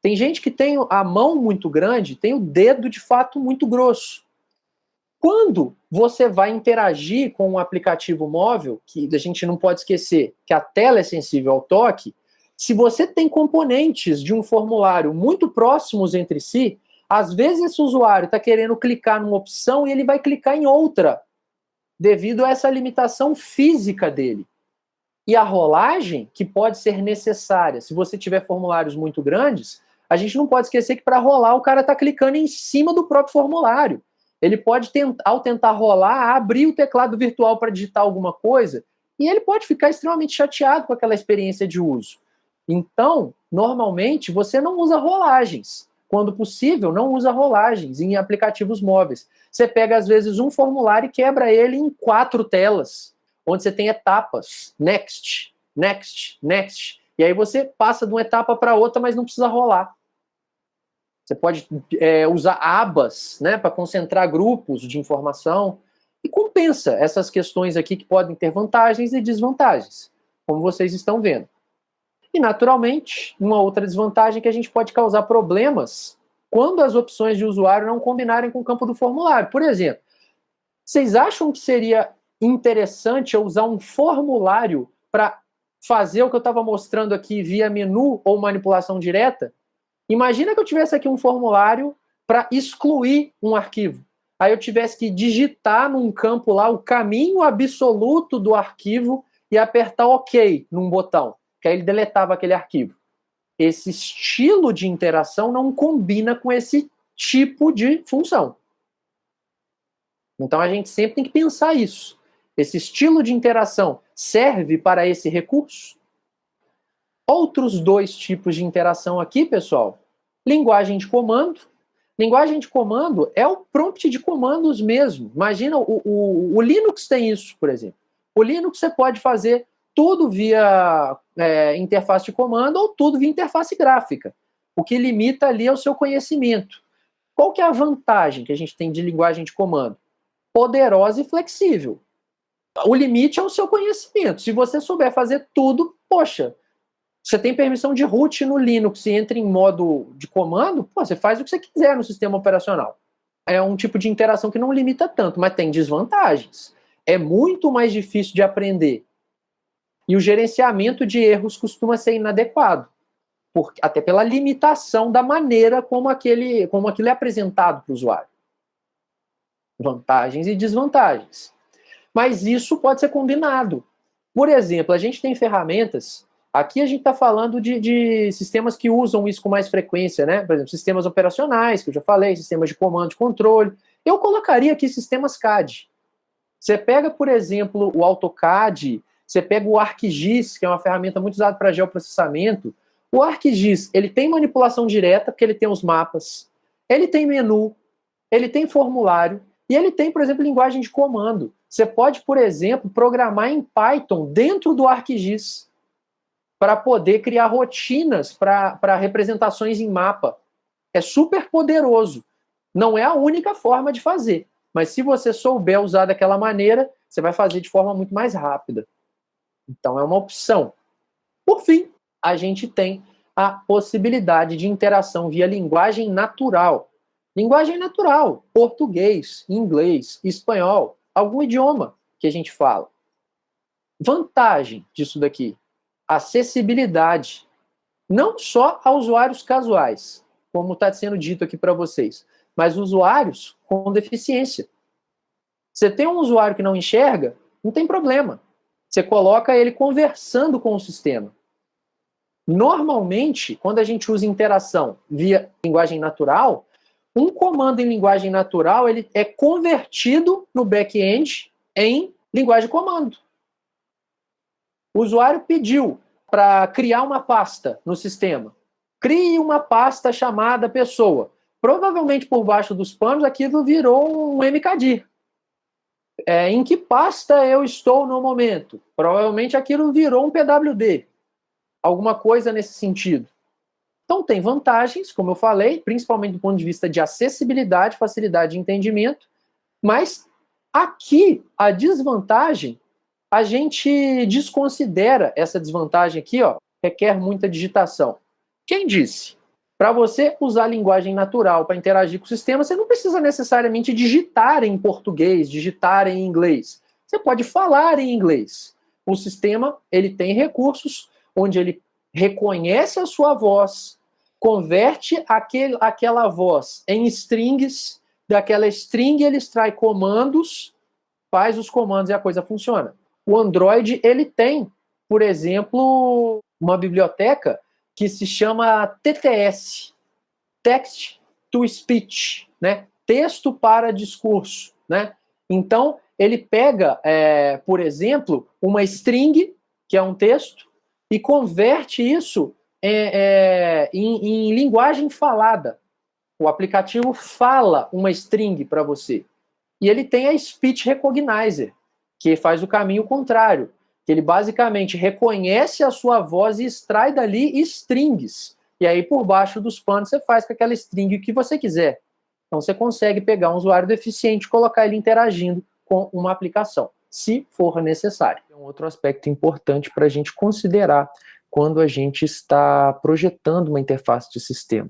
Speaker 1: Tem gente que tem a mão muito grande, tem o dedo de fato muito grosso. Quando você vai interagir com um aplicativo móvel, que a gente não pode esquecer que a tela é sensível ao toque, Se você tem componentes de um formulário muito próximos entre si, às vezes esse usuário está querendo clicar numa opção e ele vai clicar em outra, devido a essa limitação física dele. E a rolagem, que pode ser necessária, se você tiver formulários muito grandes, a gente não pode esquecer que para rolar o cara está clicando em cima do próprio formulário. Ele pode, ao tentar rolar, abrir o teclado virtual para digitar alguma coisa, e ele pode ficar extremamente chateado com aquela experiência de uso. Então, normalmente, você não usa rolagens. Quando possível, não usa rolagens em aplicativos móveis. Você pega, às vezes, um formulário e quebra ele em 4 telas, onde você tem etapas. Next, next, next. E aí você passa de uma etapa para outra, mas não precisa rolar. Você pode usar abas, né, para concentrar grupos de informação. E compensa essas questões aqui que podem ter vantagens e desvantagens, como vocês estão vendo. E, naturalmente, uma outra desvantagem é que a gente pode causar problemas quando as opções de usuário não combinarem com o campo do formulário. Por exemplo, vocês acham que seria interessante eu usar um formulário para fazer o que eu estava mostrando aqui via menu ou manipulação direta? Imagina que eu tivesse aqui um formulário para excluir um arquivo. Aí eu tivesse que digitar num campo lá o caminho absoluto do arquivo e apertar OK num botão, que aí ele deletava aquele arquivo. Esse estilo de interação não combina com esse tipo de função. Então a gente sempre tem que pensar isso. Esse estilo de interação serve para esse recurso? Outros 2 tipos de interação aqui, pessoal. Linguagem de comando. Linguagem de comando é o prompt de comandos mesmo. Imagina, o Linux tem isso, por exemplo. O Linux você pode fazer tudo via interface de comando ou tudo via interface gráfica. O que limita ali é o seu conhecimento. Qual que é a vantagem que a gente tem de linguagem de comando? Poderosa e flexível. O limite é o seu conhecimento. Se você souber fazer tudo, poxa, você tem permissão de root no Linux e entra em modo de comando, você faz o que você quiser no sistema operacional. É um tipo de interação que não limita tanto, mas tem desvantagens. É muito mais difícil de aprender. E o gerenciamento de erros costuma ser inadequado, até pela limitação da maneira como aquilo é apresentado para o usuário. Vantagens e desvantagens. Mas isso pode ser combinado. Por exemplo, a gente tem ferramentas. Aqui a gente está falando de sistemas que usam isso com mais frequência, né? Por exemplo, sistemas operacionais, que eu já falei, sistemas de comando e controle. Eu colocaria aqui sistemas CAD. Você pega, por exemplo, o AutoCAD, você pega o ArcGIS, que é uma ferramenta muito usada para geoprocessamento. O ArcGIS, ele tem manipulação direta, porque ele tem os mapas, ele tem menu, ele tem formulário, e ele tem, por exemplo, linguagem de comando. Você pode, por exemplo, programar em Python dentro do ArcGIS para poder criar rotinas para representações em mapa. É super poderoso. Não é a única forma de fazer, mas se você souber usar daquela maneira, você vai fazer de forma muito mais rápida. Então é uma opção. Por fim, a gente tem a possibilidade de interação via linguagem natural. Linguagem natural, português, inglês, espanhol, algum idioma que a gente fala. Vantagem disso daqui, acessibilidade. Não só a usuários casuais, como está sendo dito aqui para vocês, mas usuários com deficiência. Você tem um usuário que não enxerga, não tem problema. Você coloca ele conversando com o sistema. Normalmente, quando a gente usa interação via linguagem natural, um comando em linguagem natural ele é convertido no back-end em linguagem de comando. O usuário pediu para criar uma pasta no sistema. Crie uma pasta chamada pessoa. Provavelmente por baixo dos panos aquilo virou um mkdir. Em que pasta eu estou no momento? Provavelmente aquilo virou um pwd. Alguma coisa nesse sentido. Então tem vantagens, como eu falei, principalmente do ponto de vista de acessibilidade, facilidade de entendimento, mas aqui a desvantagem, a gente desconsidera essa desvantagem aqui, ó, requer muita digitação. Quem disse? Para você usar a linguagem natural para interagir com o sistema, você não precisa necessariamente digitar em português, digitar em inglês. Você pode falar em inglês. O sistema ele tem recursos onde ele reconhece a sua voz, converte aquela voz em strings, daquela string ele extrai comandos, faz os comandos e a coisa funciona. O Android, ele tem, por exemplo, uma biblioteca que se chama TTS, Text to Speech, né? Texto para discurso, né? Então, ele pega, por exemplo, uma string, que é um texto, e converte isso em linguagem falada. O aplicativo fala uma string para você. E ele tem a Speech Recognizer, que faz o caminho contrário, que ele basicamente reconhece a sua voz e extrai dali strings. E aí, por baixo dos panos, você faz com aquela string o que você quiser. Então, você consegue pegar um usuário deficiente e colocar ele interagindo com uma aplicação, se for necessário. É um outro aspecto importante para a gente considerar quando a gente está projetando uma interface de sistema,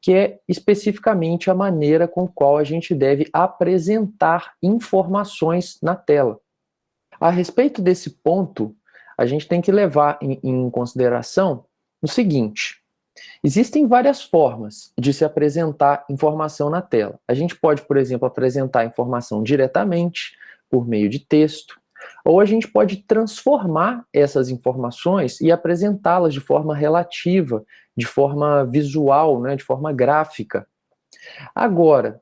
Speaker 1: que é especificamente a maneira com qual a gente deve apresentar informações na tela. A respeito desse ponto, a gente tem que levar em consideração o seguinte: existem várias formas de se apresentar informação na tela. A gente pode, por exemplo, apresentar informação diretamente, por meio de texto, ou a gente pode transformar essas informações e apresentá-las de forma relativa, de forma visual, né, de forma gráfica. Agora,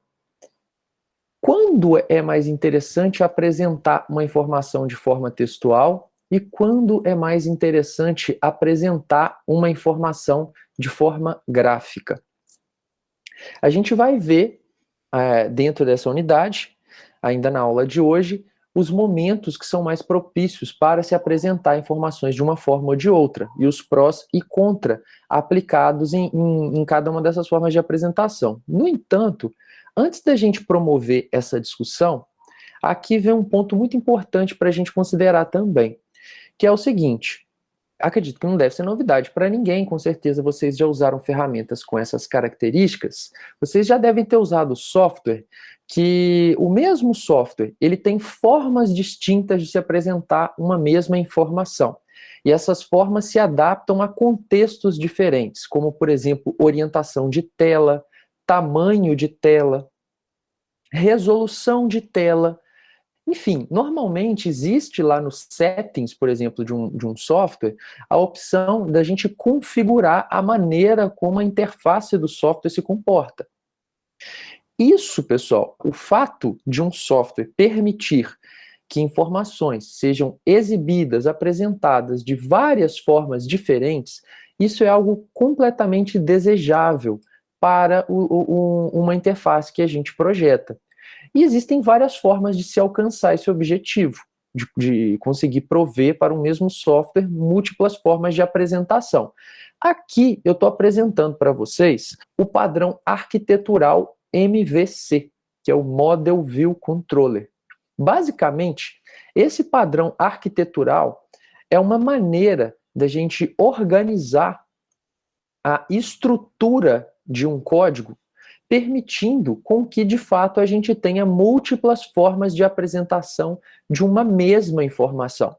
Speaker 1: quando é mais interessante apresentar uma informação de forma textual e quando é mais interessante apresentar uma informação de forma gráfica? A gente vai ver, dentro dessa unidade, ainda na aula de hoje, os momentos que são mais propícios para se apresentar informações de uma forma ou de outra, e os prós e contra aplicados em cada uma dessas formas de apresentação. No entanto, antes da gente promover essa discussão, aqui vem um ponto muito importante para a gente considerar também, que é o seguinte: acredito que não deve ser novidade para ninguém, com certeza vocês já usaram ferramentas com essas características, vocês já devem ter usado software que o mesmo software, ele tem formas distintas de se apresentar uma mesma informação. E essas formas se adaptam a contextos diferentes, como, por exemplo, orientação de tela, tamanho de tela, resolução de tela. Enfim, normalmente existe lá nos settings, por exemplo, de um software, a opção da gente configurar a maneira como a interface do software se comporta. Isso, pessoal, o fato de um software permitir que informações sejam exibidas, apresentadas de várias formas diferentes, isso é algo completamente desejável para uma interface que a gente projeta. E existem várias formas de se alcançar esse objetivo, de conseguir prover para um mesmo software múltiplas formas de apresentação. Aqui eu estou apresentando para vocês o padrão arquitetural MVC, que é o Model View Controller. Basicamente, esse padrão arquitetural é uma maneira da gente organizar a estrutura de um código, permitindo com que, de fato, a gente tenha múltiplas formas de apresentação de uma mesma informação.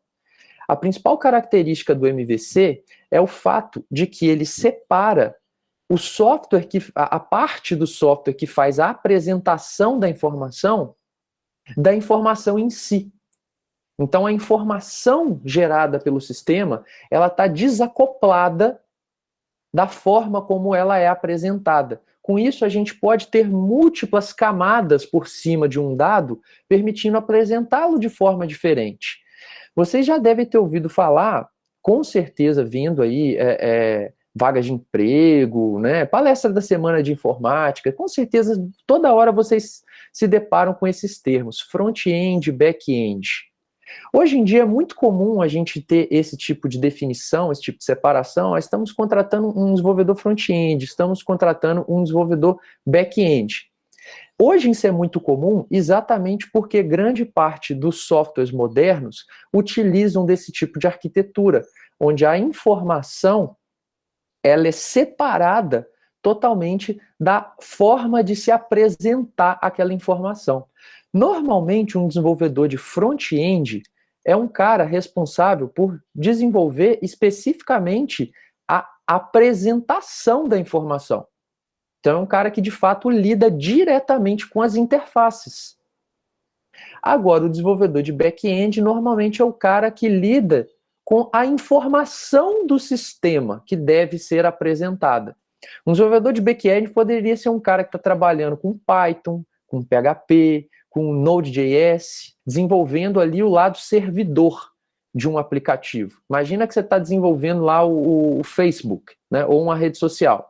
Speaker 1: A principal característica do MVC é o fato de que ele separa o software, a parte do software que faz a apresentação da informação em si. Então, a informação gerada pelo sistema, ela está desacoplada da forma como ela é apresentada. Com isso, a gente pode ter múltiplas camadas por cima de um dado, permitindo apresentá-lo de forma diferente. Vocês já devem ter ouvido falar, com certeza, vendo aí vagas de emprego, né, palestra da semana de informática, com certeza, toda hora vocês se deparam com esses termos, front-end, back-end. Hoje em dia é muito comum a gente ter esse tipo de definição, esse tipo de separação. Nós estamos contratando um desenvolvedor front-end, estamos contratando um desenvolvedor back-end. Hoje isso é muito comum exatamente porque grande parte dos softwares modernos utilizam desse tipo de arquitetura, onde a informação ela é separada totalmente da forma de se apresentar aquela informação. Normalmente, um desenvolvedor de front-end é um cara responsável por desenvolver especificamente apresentação da informação. Então, é um cara que, de fato, lida diretamente com as interfaces. Agora, o desenvolvedor de back-end normalmente é o cara que lida com a informação do sistema que deve ser apresentada. Um desenvolvedor de back-end poderia ser um cara que está trabalhando com Python, com PHP, com Node.js, desenvolvendo ali o lado servidor de um aplicativo. Imagina que você está desenvolvendo lá o Facebook, né, ou uma rede social.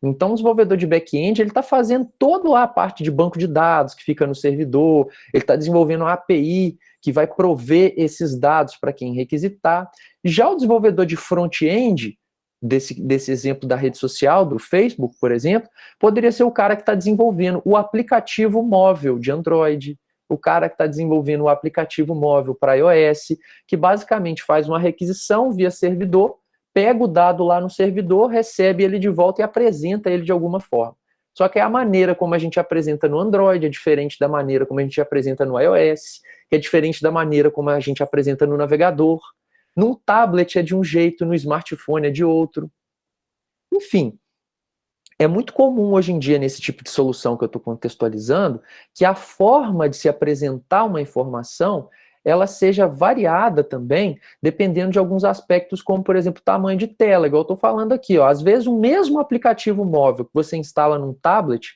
Speaker 1: Então, o desenvolvedor de back-end, ele está fazendo toda a parte de banco de dados que fica no servidor, ele está desenvolvendo uma API que vai prover esses dados para quem requisitar. Já o desenvolvedor de front-end, desse exemplo da rede social, do Facebook, por exemplo, poderia ser o cara que está desenvolvendo o aplicativo móvel de Android, o cara que está desenvolvendo o aplicativo móvel para iOS, que basicamente faz uma requisição via servidor, pega o dado lá no servidor, recebe ele de volta e apresenta ele de alguma forma. Só que a maneira como a gente apresenta no Android é diferente da maneira como a gente apresenta no iOS, que é diferente da maneira como a gente apresenta no navegador. Num tablet é de um jeito, no smartphone é de outro. Enfim, é muito comum hoje em dia, nesse tipo de solução que eu estou contextualizando, que a forma de se apresentar uma informação ela seja variada também, dependendo de alguns aspectos, como, por exemplo, tamanho de tela, igual eu estou falando aqui. Ó. Às vezes, o mesmo aplicativo móvel que você instala num tablet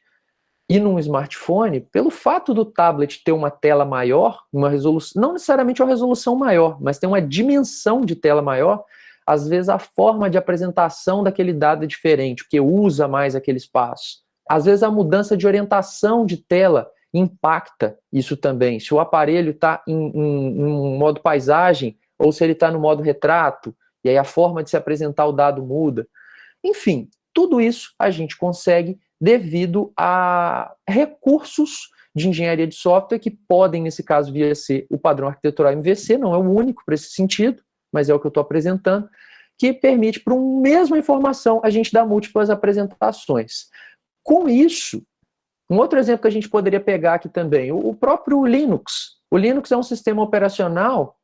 Speaker 1: e num smartphone, pelo fato do tablet ter uma tela maior, uma resolução, não necessariamente uma resolução maior, mas tem uma dimensão de tela maior, às vezes a forma de apresentação daquele dado é diferente, porque usa mais aquele espaço. Às vezes a mudança de orientação de tela impacta isso também. Se o aparelho está em modo paisagem, ou se ele está no modo retrato, e aí a forma de se apresentar o dado muda. Enfim, tudo isso a gente consegue devido a recursos de engenharia de software que podem, nesse caso, vir a ser o padrão arquitetural MVC, não é o único para esse sentido, mas é o que eu estou apresentando, que permite, para uma mesma informação, a gente dar múltiplas apresentações. Com isso, um outro exemplo que a gente poderia pegar aqui também, o próprio Linux. O Linux é um sistema operacional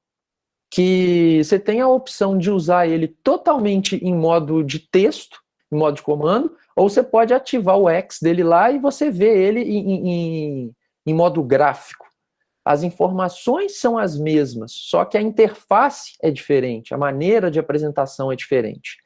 Speaker 1: que você tem a opção de usar ele totalmente em modo de texto, em modo de comando, ou você pode ativar o X dele lá e você vê ele em modo gráfico. As informações são as mesmas, só que a interface é diferente, a maneira de apresentação é diferente.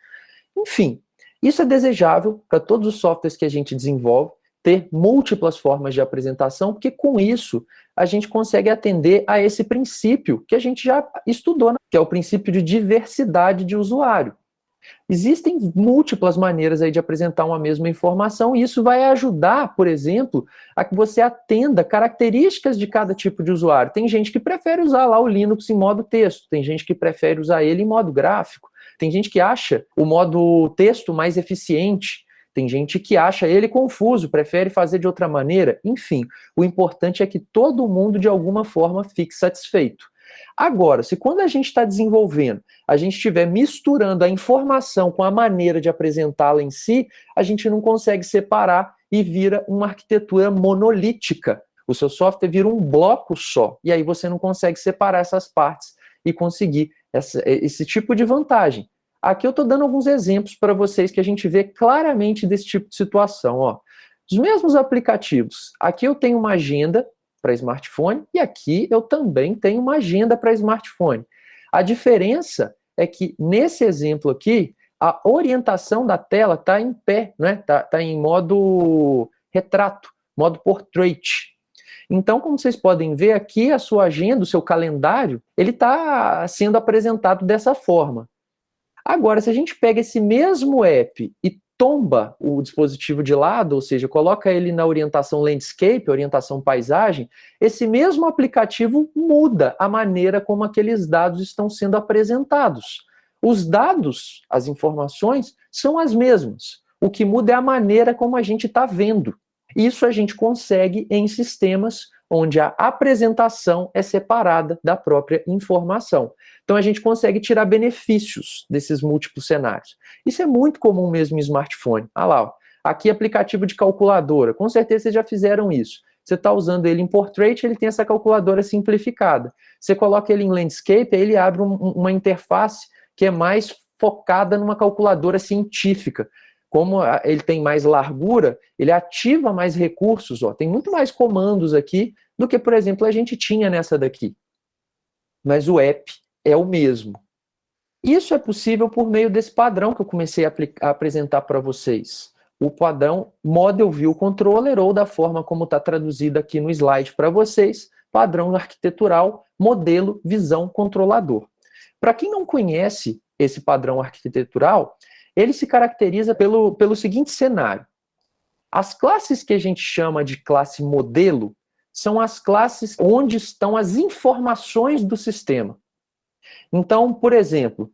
Speaker 1: Enfim, isso é desejável para todos os softwares que a gente desenvolve, ter múltiplas formas de apresentação, porque com isso a gente consegue atender a esse princípio que a gente já estudou, que é o princípio de diversidade de usuário. Existem múltiplas maneiras aí de apresentar uma mesma informação e isso vai ajudar, por exemplo, a que você atenda características de cada tipo de usuário. Tem gente que prefere usar lá o Linux em modo texto, tem gente que prefere usar ele em modo gráfico, tem gente que acha o modo texto mais eficiente, tem gente que acha ele confuso, prefere fazer de outra maneira. Enfim, o importante é que todo mundo, de alguma forma, fique satisfeito. Agora, se quando a gente está desenvolvendo, a gente estiver misturando a informação com a maneira de apresentá-la em si, a gente não consegue separar e vira uma arquitetura monolítica. O seu software vira um bloco só, e aí você não consegue separar essas partes e conseguir esse tipo de vantagem. Aqui eu estou dando alguns exemplos para vocês que a gente vê claramente desse tipo de situação. Ó. Os mesmos aplicativos. Aqui eu tenho uma agenda para smartphone e aqui eu também tenho uma agenda para smartphone. A diferença é que nesse exemplo aqui, a orientação da tela está em pé, né? Tá em modo retrato, modo portrait. Então, como vocês podem ver aqui, a sua agenda, o seu calendário, ele está sendo apresentado dessa forma. Agora, se a gente pega esse mesmo app e tomba o dispositivo de lado, ou seja, coloca ele na orientação landscape, orientação paisagem, esse mesmo aplicativo muda a maneira como aqueles dados estão sendo apresentados. Os dados, as informações, são as mesmas. O que muda é a maneira como a gente está vendo. Isso a gente consegue em sistemas onde a apresentação é separada da própria informação. Então a gente consegue tirar benefícios desses múltiplos cenários. Isso é muito comum mesmo em smartphone. Olha lá, ó. Aqui aplicativo de calculadora, com certeza vocês já fizeram isso. Você está usando ele em portrait, ele tem essa calculadora simplificada. Você coloca ele em landscape, aí ele abre uma interface que é mais focada numa calculadora científica. Como ele tem mais largura, ele ativa mais recursos, ó. Tem muito mais comandos aqui do que, por exemplo, a gente tinha nessa daqui. Mas o app é o mesmo. Isso é possível por meio desse padrão que eu comecei a apresentar para vocês. O padrão Model View Controller, ou da forma como está traduzido aqui no slide para vocês, padrão arquitetural, modelo, visão, controlador. Para quem não conhece esse padrão arquitetural, ele se caracteriza pelo seguinte cenário. As classes que a gente chama de classe modelo são as classes onde estão as informações do sistema. Então, por exemplo,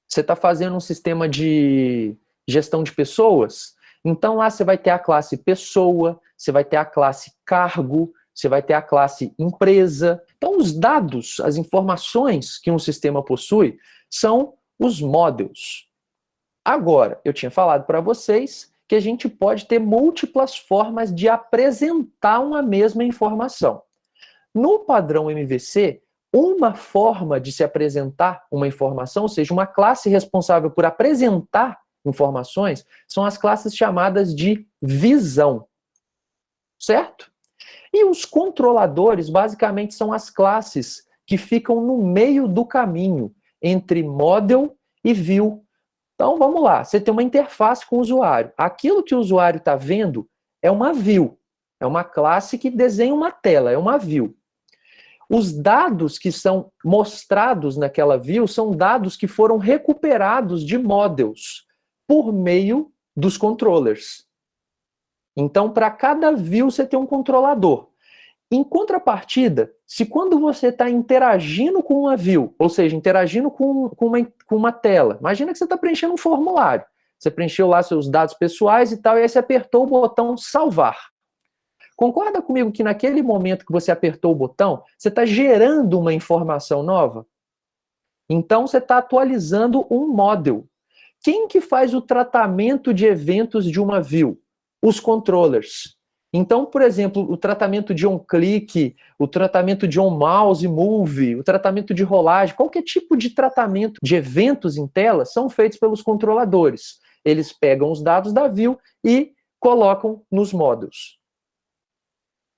Speaker 1: você está fazendo um sistema de gestão de pessoas, então lá você vai ter a classe pessoa, você vai ter a classe cargo, você vai ter a classe empresa. Então, os dados, as informações que um sistema possui são os models. Agora, eu tinha falado para vocês que a gente pode ter múltiplas formas de apresentar uma mesma informação. No padrão MVC, uma forma de se apresentar uma informação, ou seja, uma classe responsável por apresentar informações, são as classes chamadas de visão. Certo? E os controladores, basicamente, são as classes que ficam no meio do caminho entre model e view. Então, vamos lá. Você tem uma interface com o usuário. Aquilo que o usuário está vendo é uma view. É uma classe que desenha uma tela, é uma view. Os dados que são mostrados naquela view são dados que foram recuperados de models por meio dos controllers. Então, para cada view, você tem um controlador. Em contrapartida, se quando você está interagindo com uma view, ou seja, interagindo com uma tela, imagina que você está preenchendo um formulário. Você preencheu lá seus dados pessoais e tal, e aí você apertou o botão salvar. Concorda comigo que naquele momento que você apertou o botão, você está gerando uma informação nova? Então, você está atualizando um model. Quem que faz o tratamento de eventos de uma view? Os controllers. Então, por exemplo, o tratamento de on-click, o tratamento de on-mouse move, o tratamento de rolagem, qualquer tipo de tratamento de eventos em tela são feitos pelos controladores. Eles pegam os dados da view e colocam nos models.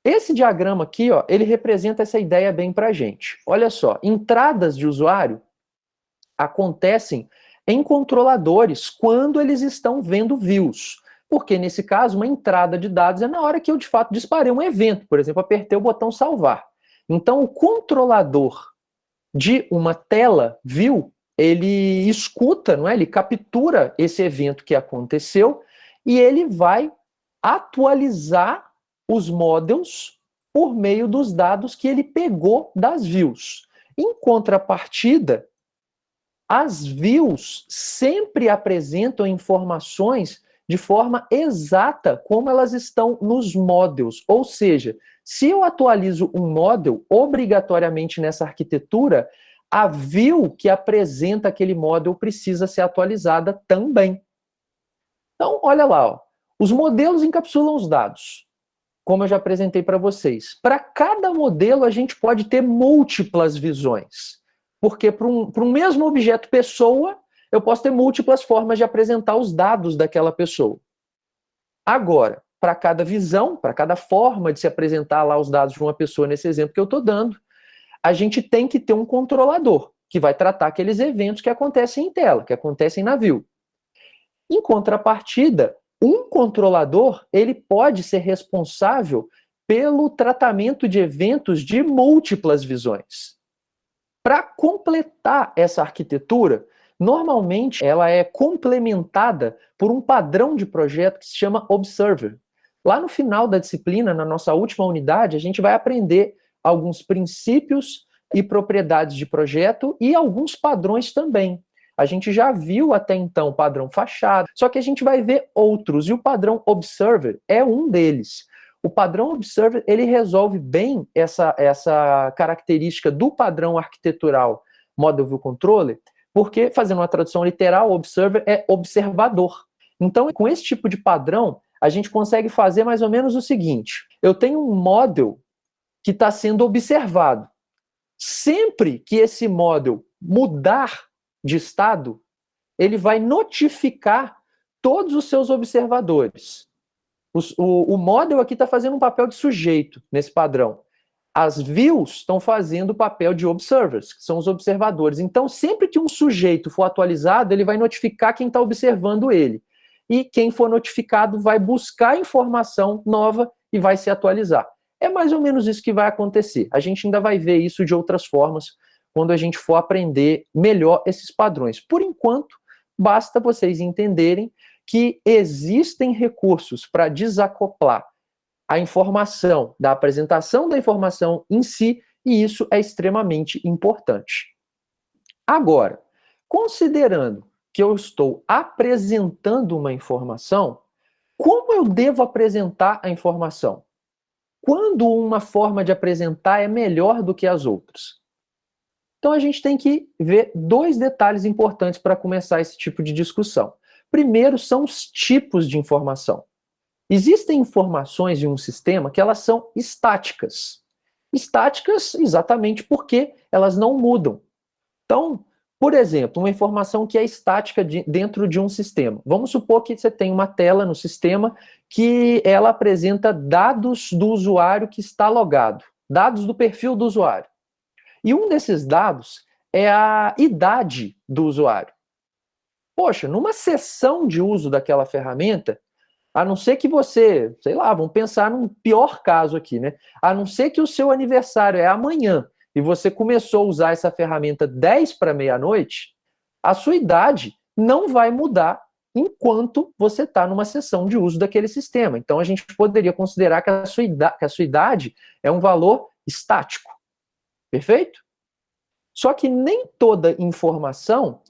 Speaker 1: Esse diagrama aqui, ó, ele representa essa ideia bem para a gente. Olha só, entradas de usuário acontecem em controladores quando eles estão vendo views. Porque, nesse caso, uma entrada de dados é na hora que eu, de fato, disparei um evento. Por exemplo, apertei o botão salvar. Então, o controlador de uma tela view, ele escuta, não é? Ele captura esse evento que aconteceu e ele vai atualizar os models por meio dos dados que ele pegou das views. Em contrapartida, as views sempre apresentam informações de forma exata como elas estão nos models. Ou seja, se eu atualizo um model, obrigatoriamente nessa arquitetura, a view que apresenta aquele model precisa ser atualizada também. Então, olha lá, ó. Os modelos encapsulam os dados, como eu já apresentei para vocês. Para cada modelo, a gente pode ter múltiplas visões. Porque para um mesmo objeto pessoa, eu posso ter múltiplas formas de apresentar os dados daquela pessoa. Agora, para cada visão, para cada forma de se apresentar lá os dados de uma pessoa, nesse exemplo que eu estou dando, a gente tem que ter um controlador, que vai tratar aqueles eventos que acontecem em tela, que acontecem na view. Em contrapartida, um controlador, ele pode ser responsável pelo tratamento de eventos de múltiplas visões. Para completar essa arquitetura, normalmente ela é complementada por um padrão de projeto que se chama Observer. Lá no final da disciplina, na nossa última unidade, a gente vai aprender alguns princípios e propriedades de projeto e alguns padrões também. A gente já viu até então o padrão fachada, só que a gente vai ver outros, e o padrão Observer é um deles. O padrão Observer, ele resolve bem essa característica do padrão arquitetural Model View Controller, porque, fazendo uma tradução literal, Observer é observador. Então, com esse tipo de padrão, a gente consegue fazer mais ou menos o seguinte: eu tenho um model que está sendo observado. Sempre que esse model mudar de estado, ele vai notificar todos os seus observadores. O model aqui está fazendo um papel de sujeito nesse padrão. As views estão fazendo o papel de observers, que são os observadores. Então, sempre que um sujeito for atualizado, ele vai notificar quem está observando ele. E quem for notificado vai buscar informação nova e vai se atualizar. É mais ou menos isso que vai acontecer. A gente ainda vai ver isso de outras formas quando a gente for aprender melhor esses padrões. Por enquanto, basta vocês entenderem que existem recursos para desacoplar a informação da apresentação da informação em si, e isso é extremamente importante. Agora, considerando que eu estou apresentando uma informação, como eu devo apresentar a informação? Quando uma forma de apresentar é melhor do que as outras? Então a gente tem que ver dois detalhes importantes para começar esse tipo de discussão. Primeiro são os tipos de informação. Existem informações em um sistema que elas são estáticas. Estáticas exatamente porque elas não mudam. Então, por exemplo, uma informação que é estática dentro de um sistema. Vamos supor que você tem uma tela no sistema que ela apresenta dados do usuário que está logado, dados do perfil do usuário. E um desses dados é a idade do usuário. Poxa, numa sessão de uso daquela ferramenta, a não ser que você, sei lá, vamos pensar num pior caso aqui, né? A não ser que o seu aniversário é amanhã e você começou a usar essa ferramenta 10 para meia-noite, a sua idade não vai mudar enquanto você está numa sessão de uso daquele sistema. Então a gente poderia considerar que a sua idade é um valor estático. Perfeito? Só que nem toda informação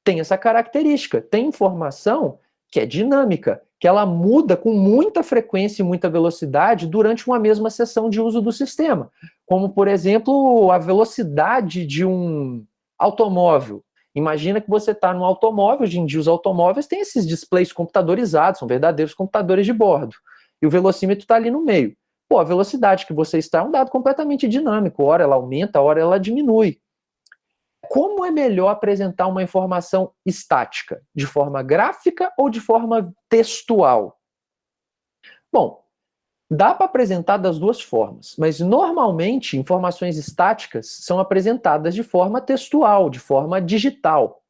Speaker 1: tem essa característica. Tem informação que é dinâmica, que ela muda com muita frequência e muita velocidade durante uma mesma sessão de uso do sistema. Como, por exemplo, a velocidade de um automóvel. Imagina que você está num automóvel, hoje em dia os automóveis têm esses displays computadorizados, são verdadeiros computadores de bordo. E o velocímetro está ali no meio. Pô, a velocidade que você está é um dado completamente dinâmico. Hora ela aumenta, hora ela diminui. Como é melhor apresentar uma informação estática? De forma gráfica ou de forma textual? Bom, dá para apresentar das duas formas, mas normalmente informações estáticas são apresentadas de forma textual, de forma digital.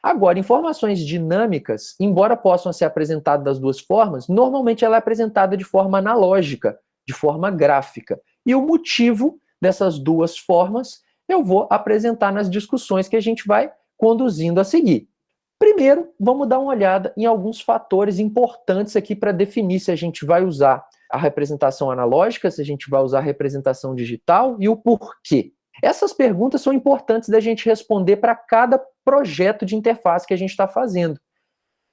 Speaker 1: Agora, informações dinâmicas, embora possam ser apresentadas das duas formas, normalmente ela é apresentada de forma analógica, de forma gráfica. E o motivo dessas duas formas eu vou apresentar nas discussões que a gente vai conduzindo a seguir. Primeiro, vamos dar uma olhada em alguns fatores importantes aqui para definir se a gente vai usar a representação analógica, se a gente vai usar a representação digital e o porquê. Essas perguntas são importantes da gente responder para cada projeto de interface que a gente está fazendo.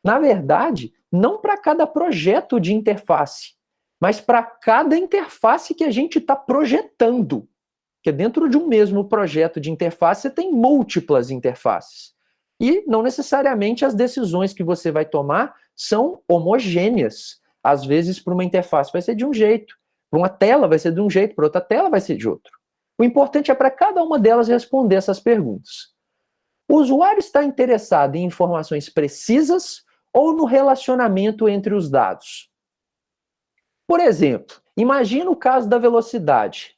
Speaker 1: Na verdade, não para cada projeto de interface, mas para cada interface que a gente está projetando. Porque dentro de um mesmo projeto de interface, você tem múltiplas interfaces. E não necessariamente as decisões que você vai tomar são homogêneas. Às vezes, para uma interface vai ser de um jeito, para uma tela vai ser de um jeito, para outra tela vai ser de outro. O importante é para cada uma delas responder essas perguntas. O usuário está interessado em informações precisas ou no relacionamento entre os dados? Por exemplo, imagina o caso da velocidade.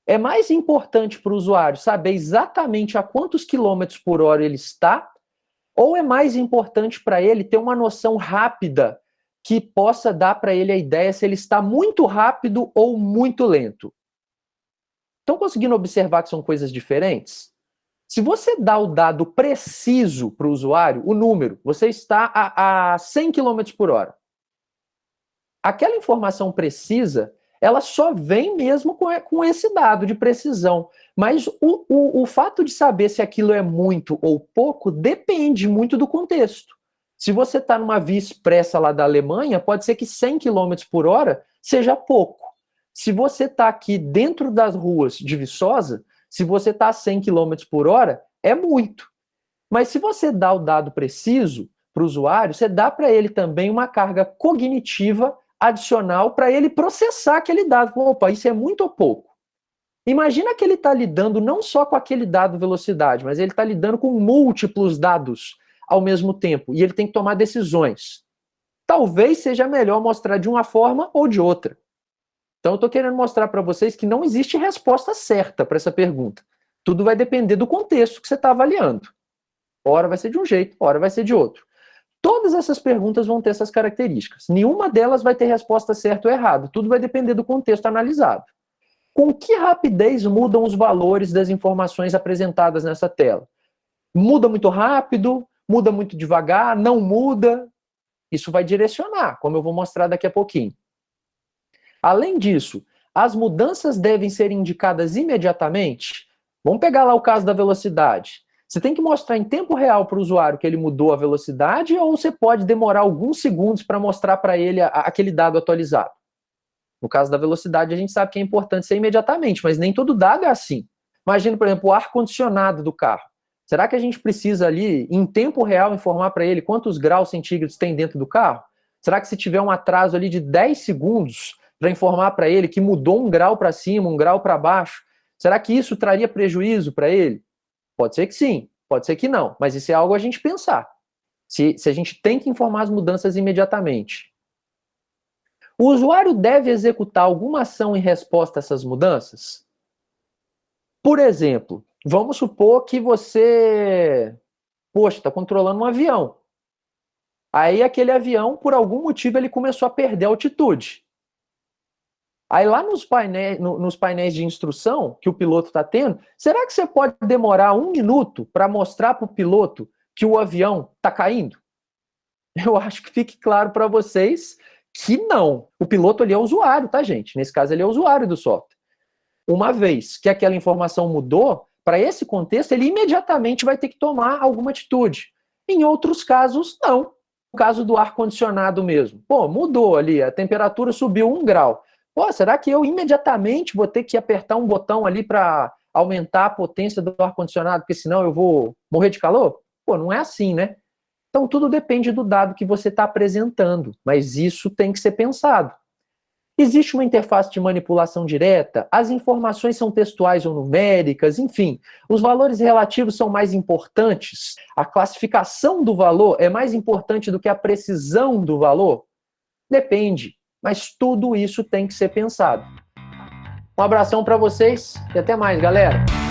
Speaker 1: É mais importante para o usuário saber exatamente a quantos quilômetros por hora ele está, ou é mais importante para ele ter uma noção rápida que possa dar para ele a ideia se ele está muito rápido ou muito lento? Estão conseguindo observar que são coisas diferentes? Se você dá o dado preciso para o usuário, o número, você está a 100 km por hora. Aquela informação precisa, ela só vem mesmo com esse dado de precisão. Mas o fato de saber se aquilo é muito ou pouco depende muito do contexto. Se você está numa via expressa lá da Alemanha, pode ser que 100 km por hora seja pouco. Se você está aqui dentro das ruas de Viçosa, se você está a 100 km por hora, é muito. Mas se você dá o dado preciso para o usuário, você dá para ele também uma carga cognitiva adicional para ele processar aquele dado. Opa, isso é muito ou pouco? Imagina que ele está lidando não só com aquele dado velocidade, mas ele está lidando com múltiplos dados ao mesmo tempo e ele tem que tomar decisões. Talvez seja melhor mostrar de uma forma ou de outra. Então eu estou querendo mostrar para vocês que não existe resposta certa para essa pergunta. Tudo vai depender do contexto que você está avaliando. Ora vai ser de um jeito, ora vai ser de outro. Todas essas perguntas vão ter essas características. Nenhuma delas vai ter resposta certa ou errada. Tudo vai depender do contexto analisado. Com que rapidez mudam os valores das informações apresentadas nessa tela? Muda muito rápido? Muda muito devagar? Não muda? Isso vai direcionar, como eu vou mostrar daqui a pouquinho. Além disso, as mudanças devem ser indicadas imediatamente? Vamos pegar lá o caso da velocidade. Você tem que mostrar em tempo real para o usuário que ele mudou a velocidade ou você pode demorar alguns segundos para mostrar para ele aquele dado atualizado? No caso da velocidade, a gente sabe que é importante ser imediatamente, mas nem todo dado é assim. Imagina, por exemplo, o ar-condicionado do carro. Será que a gente precisa ali, em tempo real, informar para ele quantos graus centígrados tem dentro do carro? Será que se tiver um atraso ali de 10 segundos para informar para ele que mudou 1 grau para cima, 1 grau para baixo, será que isso traria prejuízo para ele? Pode ser que sim, pode ser que não, mas isso é algo a gente pensar. Se a gente tem que informar as mudanças imediatamente. O usuário deve executar alguma ação em resposta a essas mudanças? Por exemplo, vamos supor que você, poxa, está controlando um avião. Aí aquele avião, por algum motivo, ele começou a perder altitude. Aí lá nos painéis de instrução que o piloto está tendo, será que você pode demorar 1 minuto para mostrar para o piloto que o avião está caindo? Eu acho que fique claro para vocês que não. O piloto ali é o usuário, tá, gente? Nesse caso, ele é o usuário do software. Uma vez que aquela informação mudou, para esse contexto, ele imediatamente vai ter que tomar alguma atitude. Em outros casos, não. No caso do ar-condicionado mesmo. Pô, mudou ali, a temperatura subiu 1 grau. Pô, será que eu imediatamente vou ter que apertar um botão ali para aumentar a potência do ar-condicionado, porque senão eu vou morrer de calor? Pô, não é assim, né? Então, tudo depende do dado que você está apresentando, mas isso tem que ser pensado. Existe uma interface de manipulação direta? As informações são textuais ou numéricas? Enfim, os valores relativos são mais importantes? A classificação do valor é mais importante do que a precisão do valor? Depende, mas tudo isso tem que ser pensado. Um abração para vocês e até mais, galera!